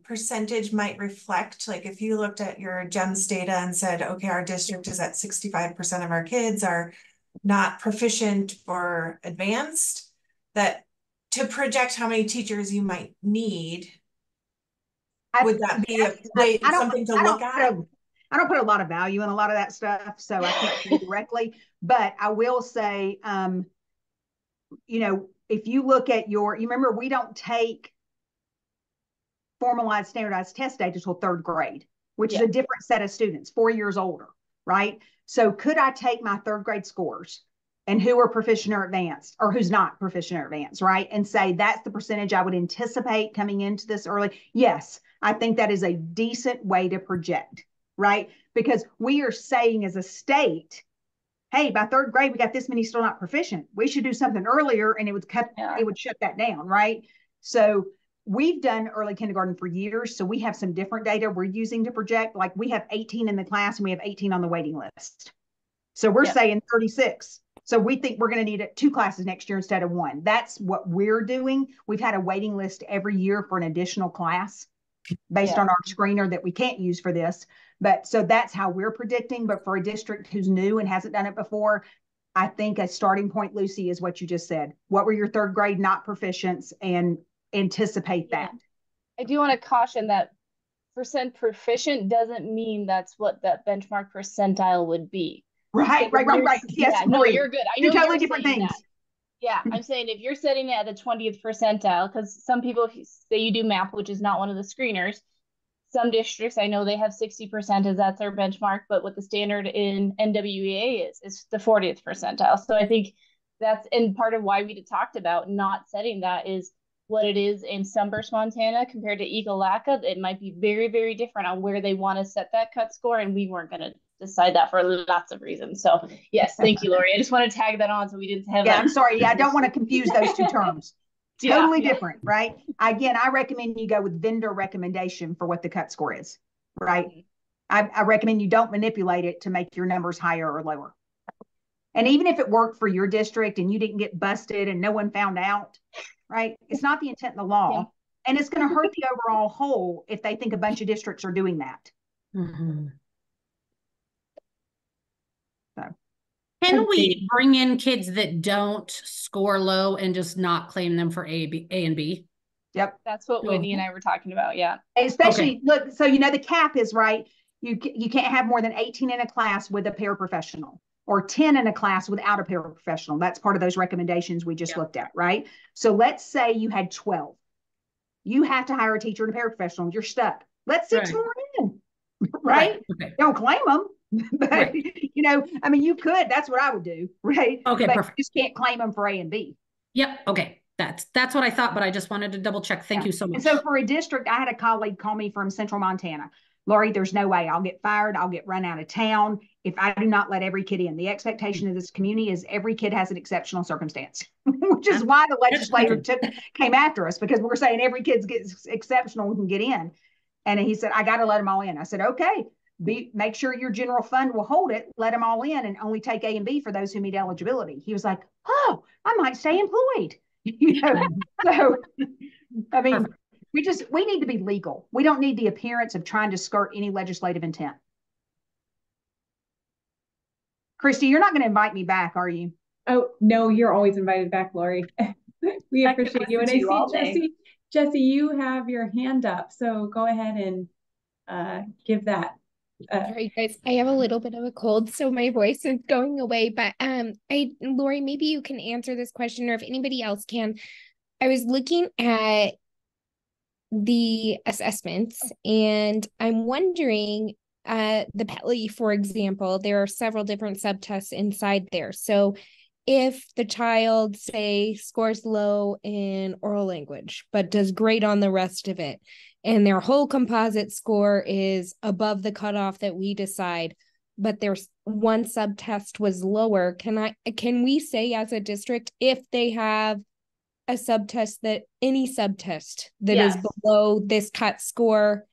percentage might reflect, like if you looked at your GEMS data and said, okay, our district is at 65% of our kids are not proficient or advanced, that to project how many teachers you might need, would that be something to look at? I don't put a lot of value in a lot of that stuff, so I can't say directly, but I will say, you know, if you look at you remember, we don't take formalized standardized test data until 3rd grade, which is a different set of students, 4 years older, right? So could I take my 3rd grade scores and who are proficient or advanced, or who's not proficient or advanced, right? And say that's the percentage I would anticipate coming into this early? Yes, I think that is a decent way to project, right? Because we are saying as a state, hey, by 3rd grade, we got this many still not proficient. We should do something earlier and it would shut that down, right? So we've done early kindergarten for years, so we have some different data we're using to project. Like we have 18 in the class and we have 18 on the waiting list. So we're saying 36. So we think we're going to need 2 classes next year instead of 1. That's what we're doing. We've had a waiting list every year for an additional class based on our screener that we can't use for this. But so that's how we're predicting. But for a district who's new and hasn't done it before, I think a starting point, Lucy, is what you just said. What were your 3rd grade not proficients, and anticipate that. I do want to caution that percent proficient doesn't mean that's what that benchmark percentile would be. Right. Yes, no, you're good. I know Two totally different things. That. Yeah, I'm saying if you're setting it at the 20th percentile, because some people say you do MAP, which is not one of the screeners. Some districts, I know they have 60% as that's their benchmark, but what the standard in NWEA is the 40th percentile. So I think that's, and part of why we talked about not setting that is what it is in Sunburst, Montana compared to Ekalaka. It might be very, very different on where they want to set that cut score, and we weren't going to decide that for lots of reasons. So yes, thank you, Lori. I just want to tag that on so we didn't have I'm sorry. I don't want to confuse those two terms. Totally different, right? Again, I recommend you go with vendor recommendation for what the cut score is, right? I recommend you don't manipulate it to make your numbers higher or lower. And even if it worked for your district and you didn't get busted and no one found out, right? It's not the intent of the law. And it's going to hurt the overall whole if they think a bunch of districts are doing that. So. Can we bring in kids that don't score low and just not claim them for A and B? Yep. That's what Whitney and I were talking about. Yeah. Especially, look, so, you know, the cap is right. You can't have more than 18 in a class with a paraprofessional, or 10 in a class without a paraprofessional. That's part of those recommendations we just looked at, right? So let's say you had 12. You have to hire a teacher and a paraprofessional. You're stuck. Let's 6 more in, right? Don't claim them, But, right. you know, I mean, you could, that's what I would do, right? Okay, but perfect. You just can't claim them for A and B. Yep. Okay. That's what I thought, but I just wanted to double check. Thank you so much. And so for a district, I had a colleague call me from Central Montana. Lori, there's no way I'll get fired. I'll get run out of town if I do not let every kid in. The expectation of this community is every kid has an exceptional circumstance, which is why the legislature came after us, because we're saying every kid gets exceptional and can get in. And he said, I got to let them all in. I said, okay, make sure your general fund will hold it, let them all in, and only take A and B for those who meet eligibility. He was like, oh, I might stay employed. You know, so I mean, perfect. we need to be legal. We don't need the appearance of trying to skirt any legislative intent. Christy, you're not going to invite me back, are you? Oh, no, you're always invited back, Lori. We appreciate you. And I see, Jesse, you have your hand up. So go ahead and give that. Sorry, guys, I have a little bit of a cold, so my voice is going away. But Lori, maybe you can answer this question, or if anybody else can. I was looking at the assessments, and I'm wondering, the PELI, for example, there are several different subtests inside there. So if the child, say, scores low in oral language, but does great on the rest of it, and their whole composite score is above the cutoff that we decide, but there's one subtest was lower, can we say as a district, if they have a subtest, that any subtest that is below this cut score,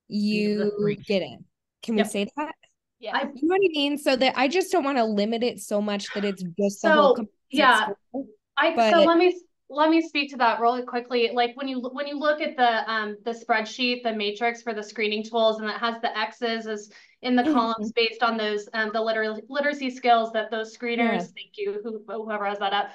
you get in? Can we say that? Yeah. You know what I mean? So that I just don't want to limit it so much that it's just the whole composite score. So let me speak to that really quickly. Like when you look at the spreadsheet, the matrix for the screening tools, and it has the X's as in the columns based on those the literacy skills that those screeners, thank you, whoever has that up,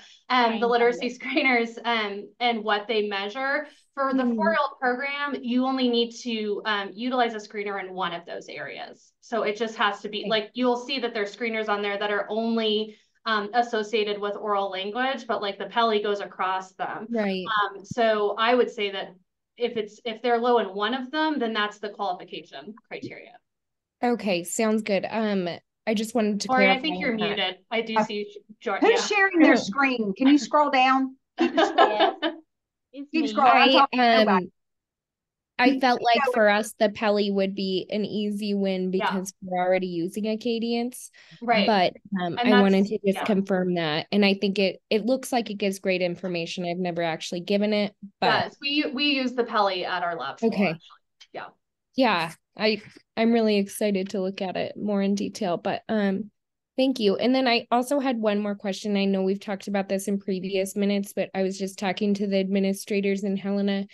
the literacy screeners and what they measure. For the 4-year-old program, you only need to utilize a screener in one of those areas. So it just has to be like, you'll see that there's screeners on there that are only associated with oral language, but like the PELI goes across them. Right. So I would say that if they're low in one of them, then that's the qualification criteria. Okay, sounds good. I just wanted to clarify. I think you're muted. I do see George. Who's sharing their screen? Can you scroll down? Keep scrolling. Keep scrolling. I felt like for us, the PELI would be an easy win because we're already using Acadience. Right. But I wanted to just confirm that. And I think it looks like it gives great information. I've never actually given it. But yes, we use the PELI at our lab. Okay. Actually. Yeah. Yeah. I'm really excited to look at it more in detail. But thank you. And then I also had one more question. I know we've talked about this in previous minutes, but I was just talking to the administrators in Helena.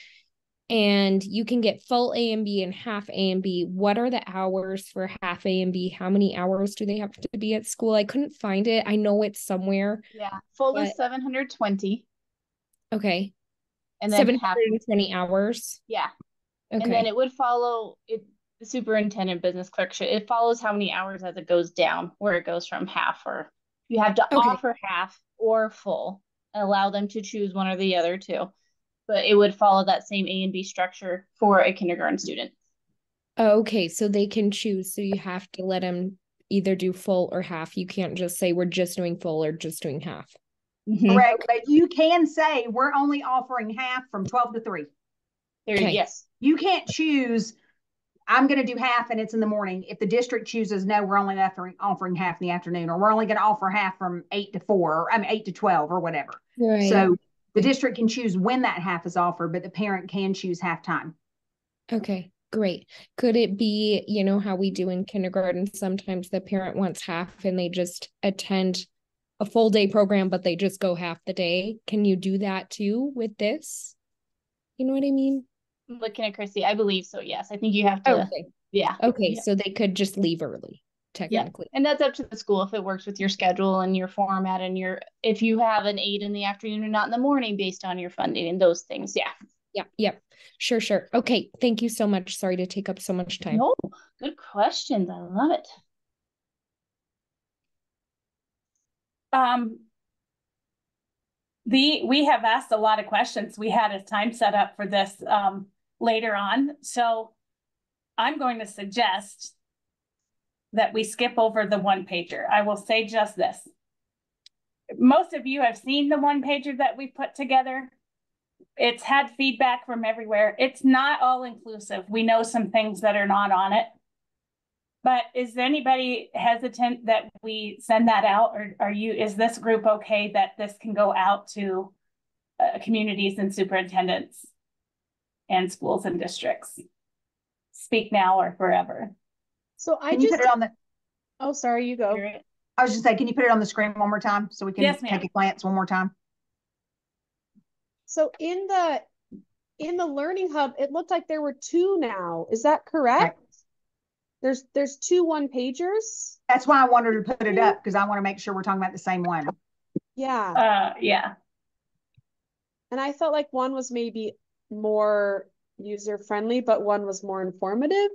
And you can get full A and B and half A and B. What are the hours for half A and B? How many hours do they have to be at school? I couldn't find it. I know it's somewhere. Yeah, full is 720. Okay. And then 720 hours. Yeah. Okay. And then it would follow it. The superintendent business clerkship. It follows how many hours as it goes down, where it goes from half, or you have to offer half or full and allow them to choose one or the other too. But it would follow that same A and B structure for a kindergarten student. Okay, so they can choose. So you have to let them either do full or half. You can't just say we're just doing full or just doing half. Correct, but you can say we're only offering half from 12 to 3. Yes. You can't choose, I'm going to do half and it's in the morning. If the district chooses, no, we're only offering half in the afternoon, or we're only going to offer half from 8 to 4, or 8 to 12 or whatever. Right. So the district can choose when that half is offered, but the parent can choose half time. Okay, great. Could it be, how we do in kindergarten? Sometimes the parent wants half and they just attend a full day program, but they just go half the day. Can you do that too with this? You know what I mean? I'm looking at Christy. I believe so. Yes. I think you have to. Okay. Yeah. Okay. Yeah. So they could just leave early. Technically. Yeah. And that's up to the school if it works with your schedule and your format and if you have an 8 in the afternoon or not in the morning based on your funding and those things. Yeah. Yep. Sure. Okay. Thank you so much. Sorry to take up so much time. No, good questions. I love it. We have asked a lot of questions. We had a time set up for this later on. So I'm going to suggest that we skip over the one pager. I will say just this. Most of you have seen the one pager that we put together. It's had feedback from everywhere. It's not all inclusive. We know some things that are not on it. But is anybody hesitant that we send that out, or is this group okay that this can go out to communities and superintendents and schools and districts? Speak now or forever. So I can you put it on the, oh, sorry, you go. I was just saying, can you put it on the screen one more time so we can take a glance one more time? So in the Learning Hub, it looked like there were 2 now. Is that correct? Right. There's 2 one-pagers. That's why I wanted to put it up, because I want to make sure we're talking about the same one. Yeah. Yeah. And I felt like one was maybe more user-friendly, but one was more informative.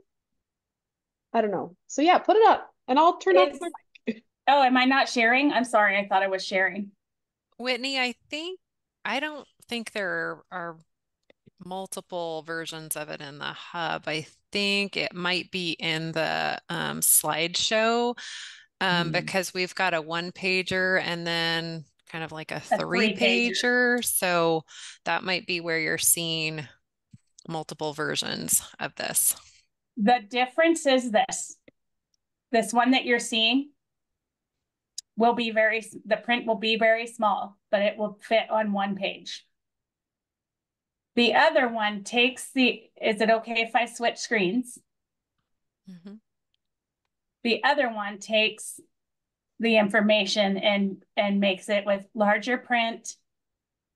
I don't know. So yeah, put it up and I'll turn off my mic. Oh, am I not sharing? I'm sorry. I thought I was sharing. Whitney, I don't think there are multiple versions of it in the hub. I think it might be in the slideshow because we've got a 1-pager and then kind of like a 3-pager. So that might be where you're seeing multiple versions of this. The difference is this one that you're seeing will be the print will be very small, but it will fit on 1 page. The other one takes is it okay if I switch screens? Mm-hmm. The other one takes the information and makes it with larger print.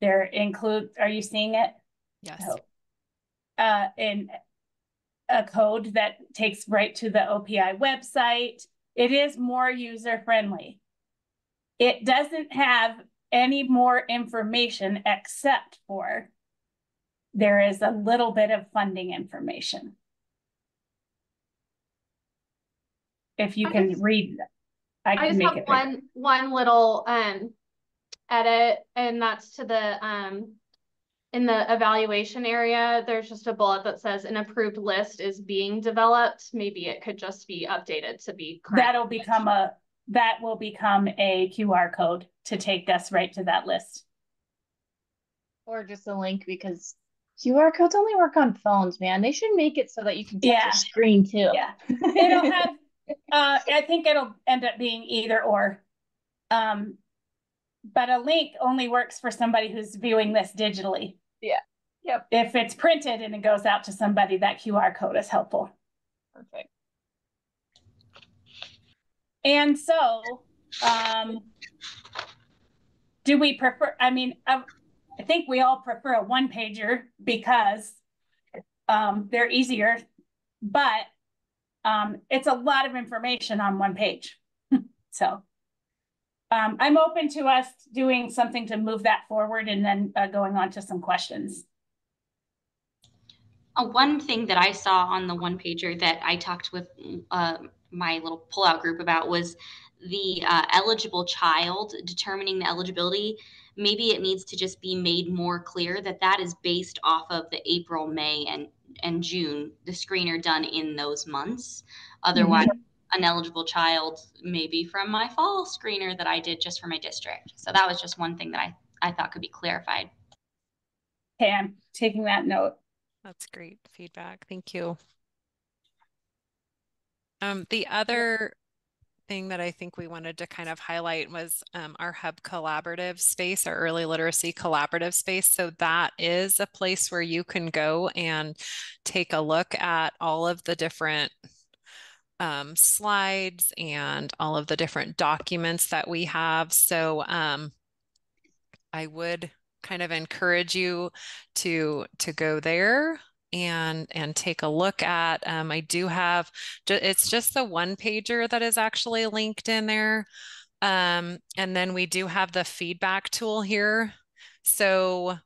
Are you seeing it? Yes. In a code that takes right to the OPI website. It is more user-friendly. It doesn't have any more information except for there is a little bit of funding information. If you can read that, I can make it bigger. one little edit, and that's to the in the evaluation area. There's just a bullet that says an approved list is being developed. Maybe it could just be updated to be correct. That will become a QR code to take us right to that list. Or just a link, because QR codes only work on phones, man. They should make it so that you can touch your screen too. Yeah. It'll have I think it'll end up being either or. But a link only works for somebody who's viewing this digitally. Yeah. Yep. If it's printed and it goes out to somebody, that QR code is helpful. Perfect. And so, do we prefer, I think we all prefer a 1-pager because they're easier, but it's a lot of information on 1 page. So I'm open to us doing something to move that forward and then going on to some questions. One thing that I saw on the 1-pager that I talked with my little pullout group about was the eligible child, determining the eligibility. Maybe it needs to just be made more clear that that is based off of the April, May, and June, the screener done in those months. Otherwise, an eligible child may be from my fall screener that I did just for my district. So that was just one thing that I thought could be clarified. Okay, I'm taking that note. That's great feedback. Thank you. The other thing that I think we wanted to kind of highlight was our hub collaborative space, our early literacy collaborative space. So that is a place where you can go and take a look at all of the different slides and all of the different documents that we have. So I would kind of encourage you to go there and take a look at. I do have, it's just the 1-pager that is actually linked in there. And then we do have the feedback tool here. So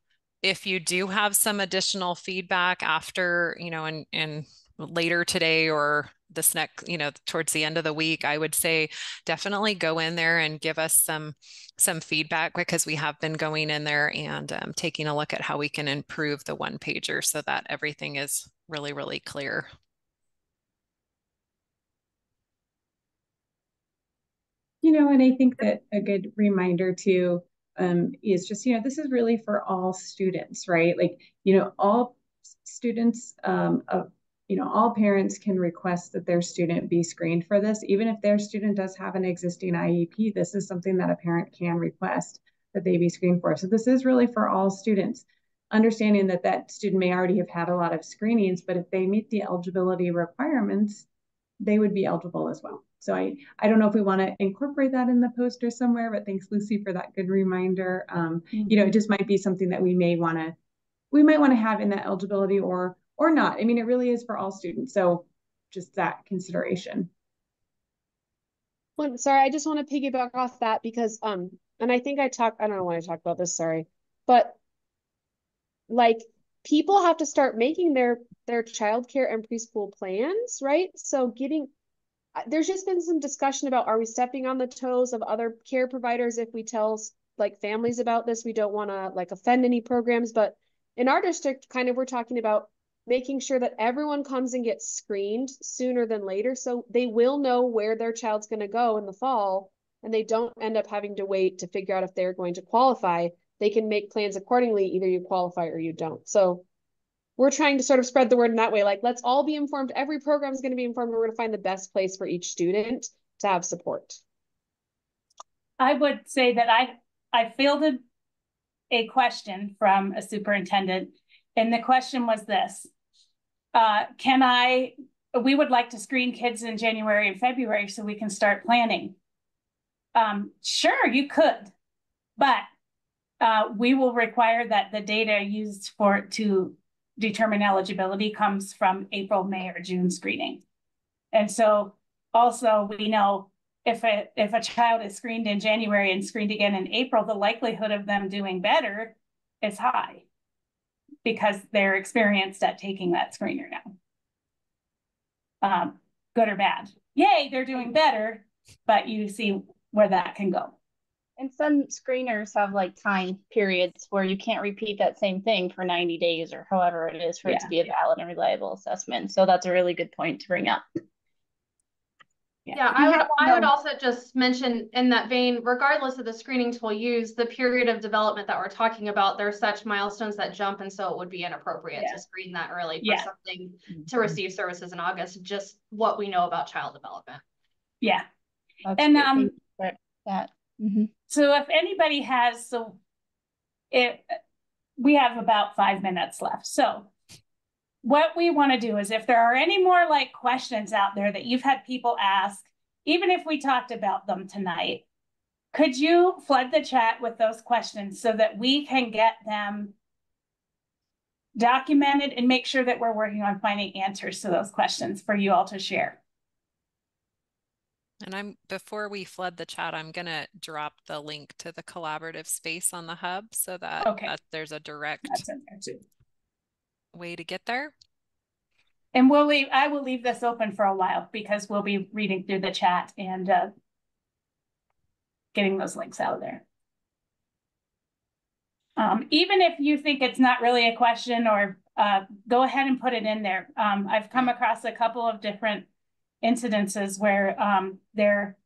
if you do have some additional feedback after, and later today or this next, towards the end of the week, I would say definitely go in there and give us some feedback, because we have been going in there and taking a look at how we can improve the 1-pager so that everything is really, really clear. And I think that a good reminder too is just, this is really for all students, right? Like, all students all parents can request that their student be screened for this. Even if their student does have an existing IEP, this is something that a parent can request that they be screened for. So this is really for all students, understanding that that student may already have had a lot of screenings, but if they meet the eligibility requirements, they would be eligible as well. So I don't know if we want to incorporate that in the poster somewhere, but thanks, Lucy, for that good reminder. It just might be something that we might want to have in that eligibility or not. I mean, it really is for all students. So just that consideration. Well, sorry, I just want to piggyback off that because, and I think I don't know why I talked about this, sorry, but like people have to start making their childcare and preschool plans, right? So there's just been some discussion about, are we stepping on the toes of other care providers if we tell like families about this? We don't want to like offend any programs, but in our district, kind of, we're talking about making sure that everyone comes and gets screened sooner than later. So they will know where their child's going to go in the fall, and they don't end up having to wait to figure out if they're going to qualify. They can make plans accordingly. Either you qualify or you don't. So we're trying to sort of spread the word in that way. Like, let's all be informed. Every program is going to be informed. We're going to find the best place for each student to have support. I would say that I fielded a question from a superintendent, and the question was this: we would like to screen kids in January and February so we can start planning. Sure, you could, but we will require that the data used to determine eligibility comes from April, May, or June screening. And so also we know if a child is screened in January and screened again in April, the likelihood of them doing better is high because they're experienced at taking that screener now. Good or bad. Yay, they're doing better, but you see where that can go. And some screeners have like time periods where you can't repeat that same thing for 90 days or however it is for it to be a valid and reliable assessment. So that's a really good point to bring up. Yeah, I would also just mention in that vein, regardless of the screening tool used, the period of development that we're talking about, there's such milestones that jump, and so it would be inappropriate to screen that early for something to receive services in August, just what we know about child development. Yeah. That's and that. So if anybody has, we have about 5 minutes left. So what we want to do is, if there are any more like questions out there that you've had people ask, even if we talked about them tonight, could you flood the chat with those questions so that we can get them documented and make sure that we're working on finding answers to those questions for you all to share? And before we flood the chat, I'm going to drop the link to the collaborative space on the hub so that, that there's a direct way to get there. And I will leave this open for a while because we'll be reading through the chat and getting those links out of there. Even if you think it's not really a question, or go ahead and put it in there. I've come across a couple of different incidences where they're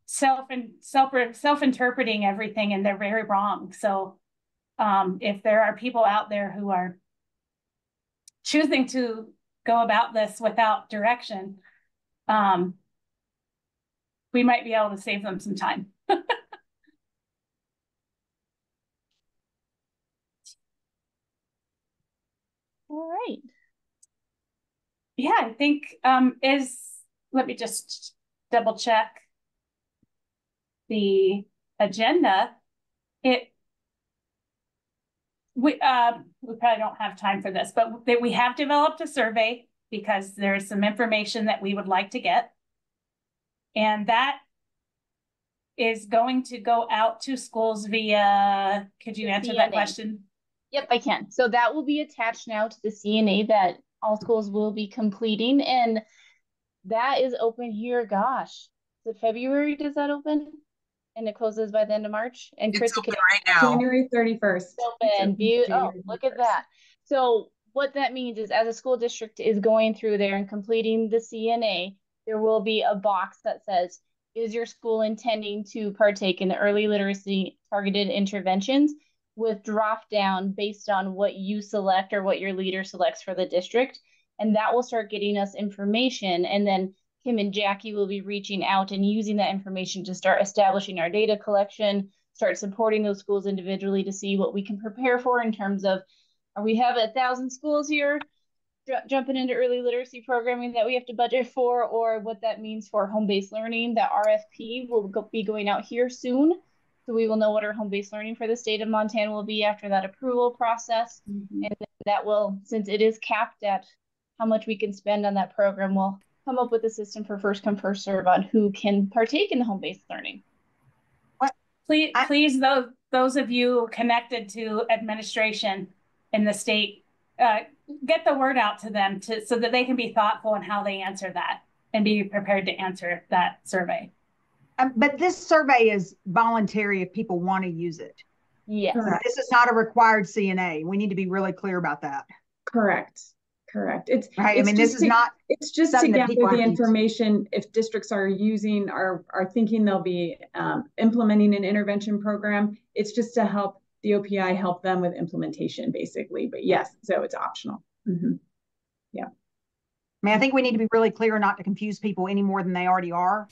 self-interpreting everything and they're very wrong. So if there are people out there who are choosing to go about this without direction, we might be able to save them some time. All right. Yeah, I think let me just double check the agenda. We probably don't have time for this, but we have developed a survey because there's some information that we would like to get. And that is going to go out to schools via, could you answer that question? Yep, I can. So that will be attached now to the CNA that all schools will be completing. And that is open here, gosh, is it February does that open? And it closes by the end of March. And Chris, open right now. January 31st. Open. Oh, look at that. So what that means is, as a school district is going through there and completing the CNA, there will be a box that says, is your school intending to partake in the early literacy targeted interventions, with drop down based on what you select or what your leader selects for the district. And that will start getting us information. And then Kim and Jackie will be reaching out and using that information to start establishing our data collection, start supporting those schools individually to see what we can prepare for in terms of, we have 1,000 schools here jumping into early literacy programming that we have to budget for, or what that means for home-based learning. That RFP will be going out here soon. So we will know what our home-based learning for the state of Montana will be after that approval process. And that will, since it is capped at how much we can spend on that program, we'll come up with a system for first come, first serve on who can partake in the home-based learning. Please, those of you connected to administration in the state, get the word out to them so that they can be thoughtful in how they answer that and be prepared to answer that survey. But this survey is voluntary if people want to use it. Yes. This is not a required CNA. We need to be really clear about that. Correct. It's right. It's this is not. It's just to gather the information. If districts are using are thinking they'll be implementing an intervention program, it's just to help the OPI help them with implementation, basically. But yes, so it's optional. Yeah. I think we need to be really clear not to confuse people any more than they already are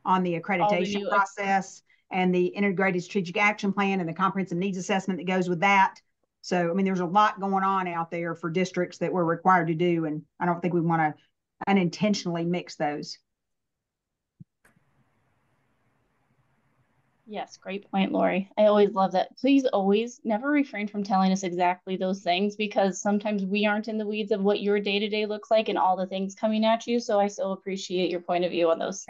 on the accreditation process and the integrated strategic action plan and the comprehensive needs assessment that goes with that. So, there's a lot going on out there for districts that we're required to do, and I don't think we want to unintentionally mix those. Yes, great point, Lori. I always love that. Please always never refrain from telling us exactly those things, because sometimes we aren't in the weeds of what your day-to-day looks like and all the things coming at you. So I so appreciate your point of view on those.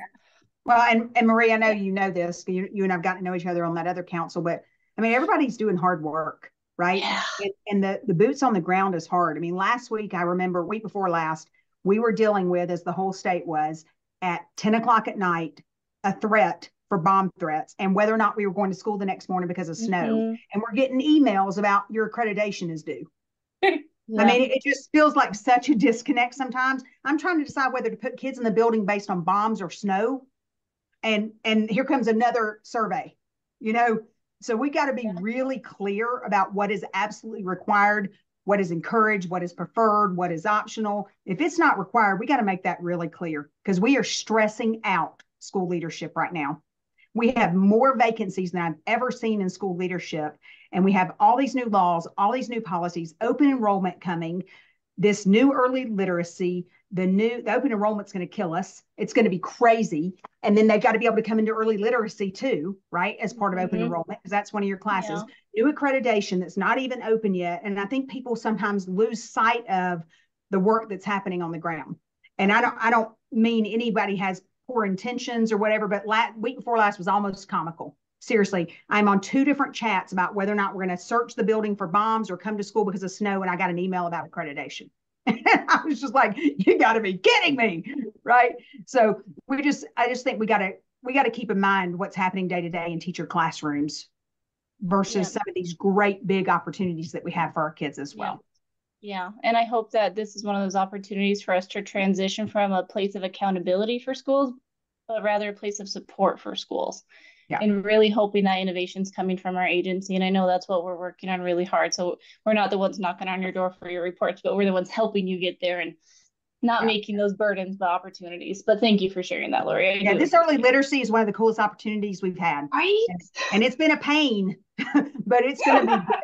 Well, and Marie, I know you know this. You and I've gotten to know each other on that other council, but everybody's doing hard work, right? Yeah. And the boots on the ground is hard. Last week, I remember week before last, we were dealing with, as the whole state was, at 10 o'clock at night, a threat for bomb threats and whether or not we were going to school the next morning because of snow. And we're getting emails about your accreditation is due. Yeah. It just feels like such a disconnect sometimes. I'm trying to decide whether to put kids in the building based on bombs or snow. And here comes another survey, So we got to be really clear about what is absolutely required, what is encouraged, what is preferred, what is optional. If it's not required, we got to make that really clear, because we are stressing out school leadership right now. We have more vacancies than I've ever seen in school leadership. And we have all these new laws, all these new policies, open enrollment coming, this new early literacy, the open enrollment's going to kill us. It's going to be crazy. And then they've got to be able to come into early literacy too, right? As part of open enrollment, because that's one of your classes. Yeah. New accreditation that's not even open yet. And I think people sometimes lose sight of the work that's happening on the ground. And I don't mean anybody has poor intentions or whatever, but week before last was almost comical. Seriously, I'm on 2 different chats about whether or not we're going to search the building for bombs or come to school because of snow. And I got an email about accreditation. And I was just like, you got to be kidding me, right? So I just think we got to keep in mind what's happening day to day in teacher classrooms versus some of these great big opportunities that we have for our kids as well. Yeah. And I hope that this is one of those opportunities for us to transition from a place of accountability for schools, but rather a place of support for schools. Yeah. And really hoping that innovation's coming from our agency. And I know that's what we're working on really hard. So we're not the ones knocking on your door for your reports, but we're the ones helping you get there and not making those burdens but opportunities. But thank you for sharing that, Lori. This early literacy is one of the coolest opportunities we've had. Right. And it's been a pain, but it's going to be good.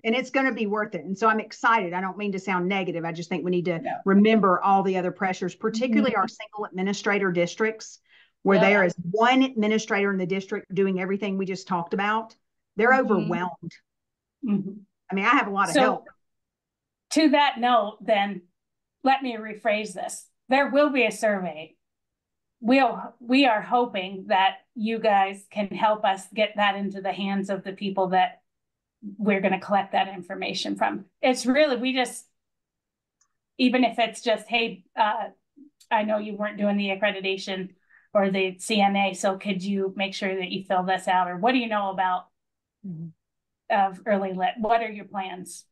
And it's going to be worth it. And so I'm excited. I don't mean to sound negative. I just think we need to remember all the other pressures, particularly our single administrator districts, where there is one administrator in the district doing everything we just talked about. They're overwhelmed. I have a lot of help. To that note, then, let me rephrase this. There will be a survey. We are hoping that you guys can help us get that into the hands of the people that we're going to collect that information from. It's really, even if it's just, hey, I know you weren't doing the accreditation or the CNA, so could you make sure that you fill this out? Or what do you know about of early lit? What are your plans?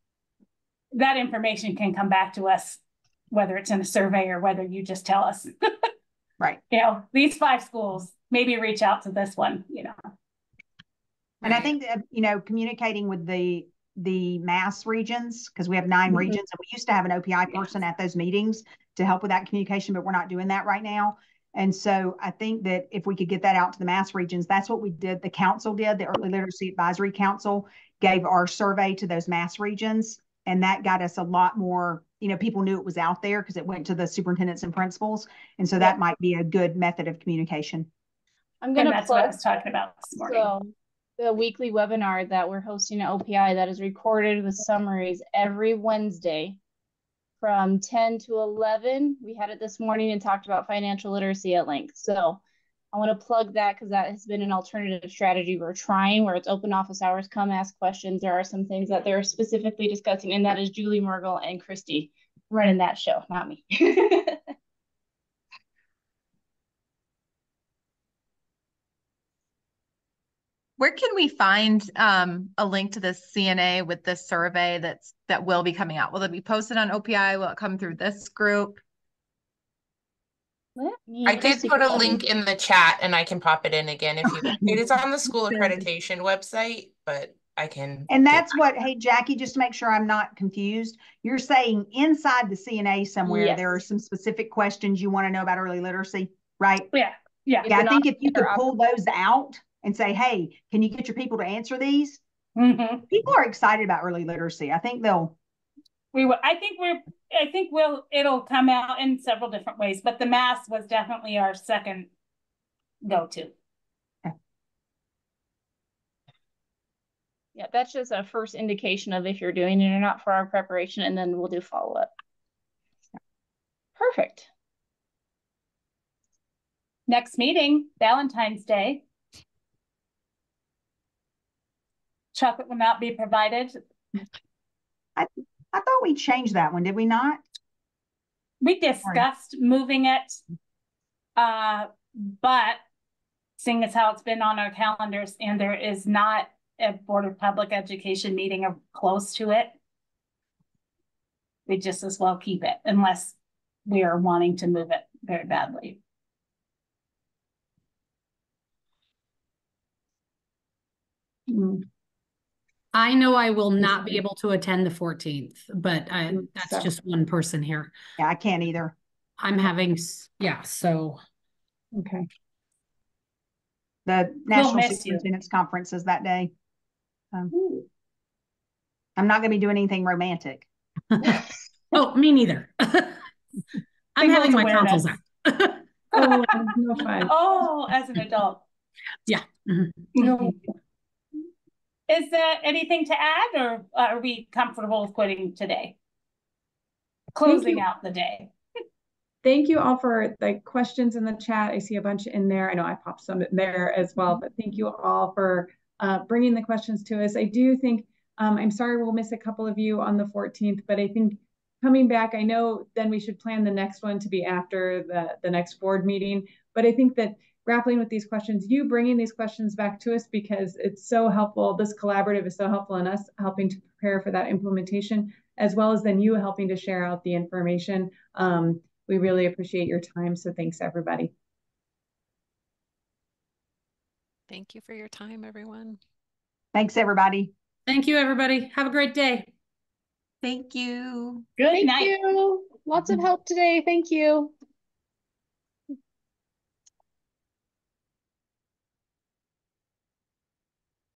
That information can come back to us, whether it's in a survey or whether you just tell us. Right. These 5 schools, maybe reach out to this one, you know. And I think that, you know, communicating with the Mass regions, because we have 9 regions, and we used to have an OPI person at those meetings to help with that communication, but we're not doing that right now. And so I think that if we could get that out to the Mass regions, that's what we did. The council did, the Early Literacy Advisory Council gave our survey to those Mass regions, and that got us a lot more, you know, people knew it was out there because it went to the superintendents and principals. And so that might be a good method of communication. I'm going to that's what I was talking about this morning. So the weekly webinar that we're hosting at OPI that is recorded with summaries every Wednesday from 10 to 11. We had it this morning and talked about financial literacy at length. So I want to plug that because that has been an alternative strategy we're trying, where it's open office hours, come ask questions. There are some things that they're specifically discussing, and that is Julie Mergel and Christy running that show, not me. Where can we find a link to this CNA with this survey that will be coming out? Will it be posted on OPI? Will it come through this group? I did put a link in the chat, and I can pop it in again if you want. It is on the school accreditation website, but I can. And that's what, hey, Jackie, just to make sure I'm not confused, you're saying inside the CNA somewhere, there are some specific questions you want to know about early literacy, right? Yeah. Yeah. I think if you could pull those out and say, hey, can you get your people to answer these? People are excited about early literacy. I think they'll. It'll come out in several different ways, but the Mass was definitely our second go-to. Okay. Yeah, that's just a first indication of if you're doing it or not for our preparation, and then we'll do follow-up. Perfect. Next meeting, Valentine's Day. Chocolate will not be provided. I thought we changed that one, did we not? We discussed moving it, but seeing as how it's been on our calendars and there is not a Board of Public Education meeting close to it, we just as well keep it unless we are wanting to move it very badly. I know I will not be able to attend the 14th, but that's just one person here. Yeah, I can't either. I'm having, so. Okay. The National Superintendent's Conference is that day. I'm not going to be doing anything romantic. Oh, me neither. I'm having my tonsils out. Oh, no fun. Oh, as an adult. Yeah. No. Is there anything to add, or are we comfortable with quitting today? Closing out the day. Thank you all for the questions in the chat. I see a bunch in there. I know I popped some in there as well, but thank you all for bringing the questions to us. I do think, I'm sorry we'll miss a couple of you on the 14th, but I think coming back, I know then we should plan the next one to be after the next board meeting, but I think that grappling with these questions, you bringing these questions back to us, because it's so helpful. This collaborative is so helpful in us helping to prepare for that implementation, as well as then you helping to share out the information. We really appreciate your time. So thanks, everybody. Thank you for your time, everyone. Thanks, everybody. Thank you, everybody. Have a great day. Thank you. Good night. Thank you. Lots of help today. Thank you.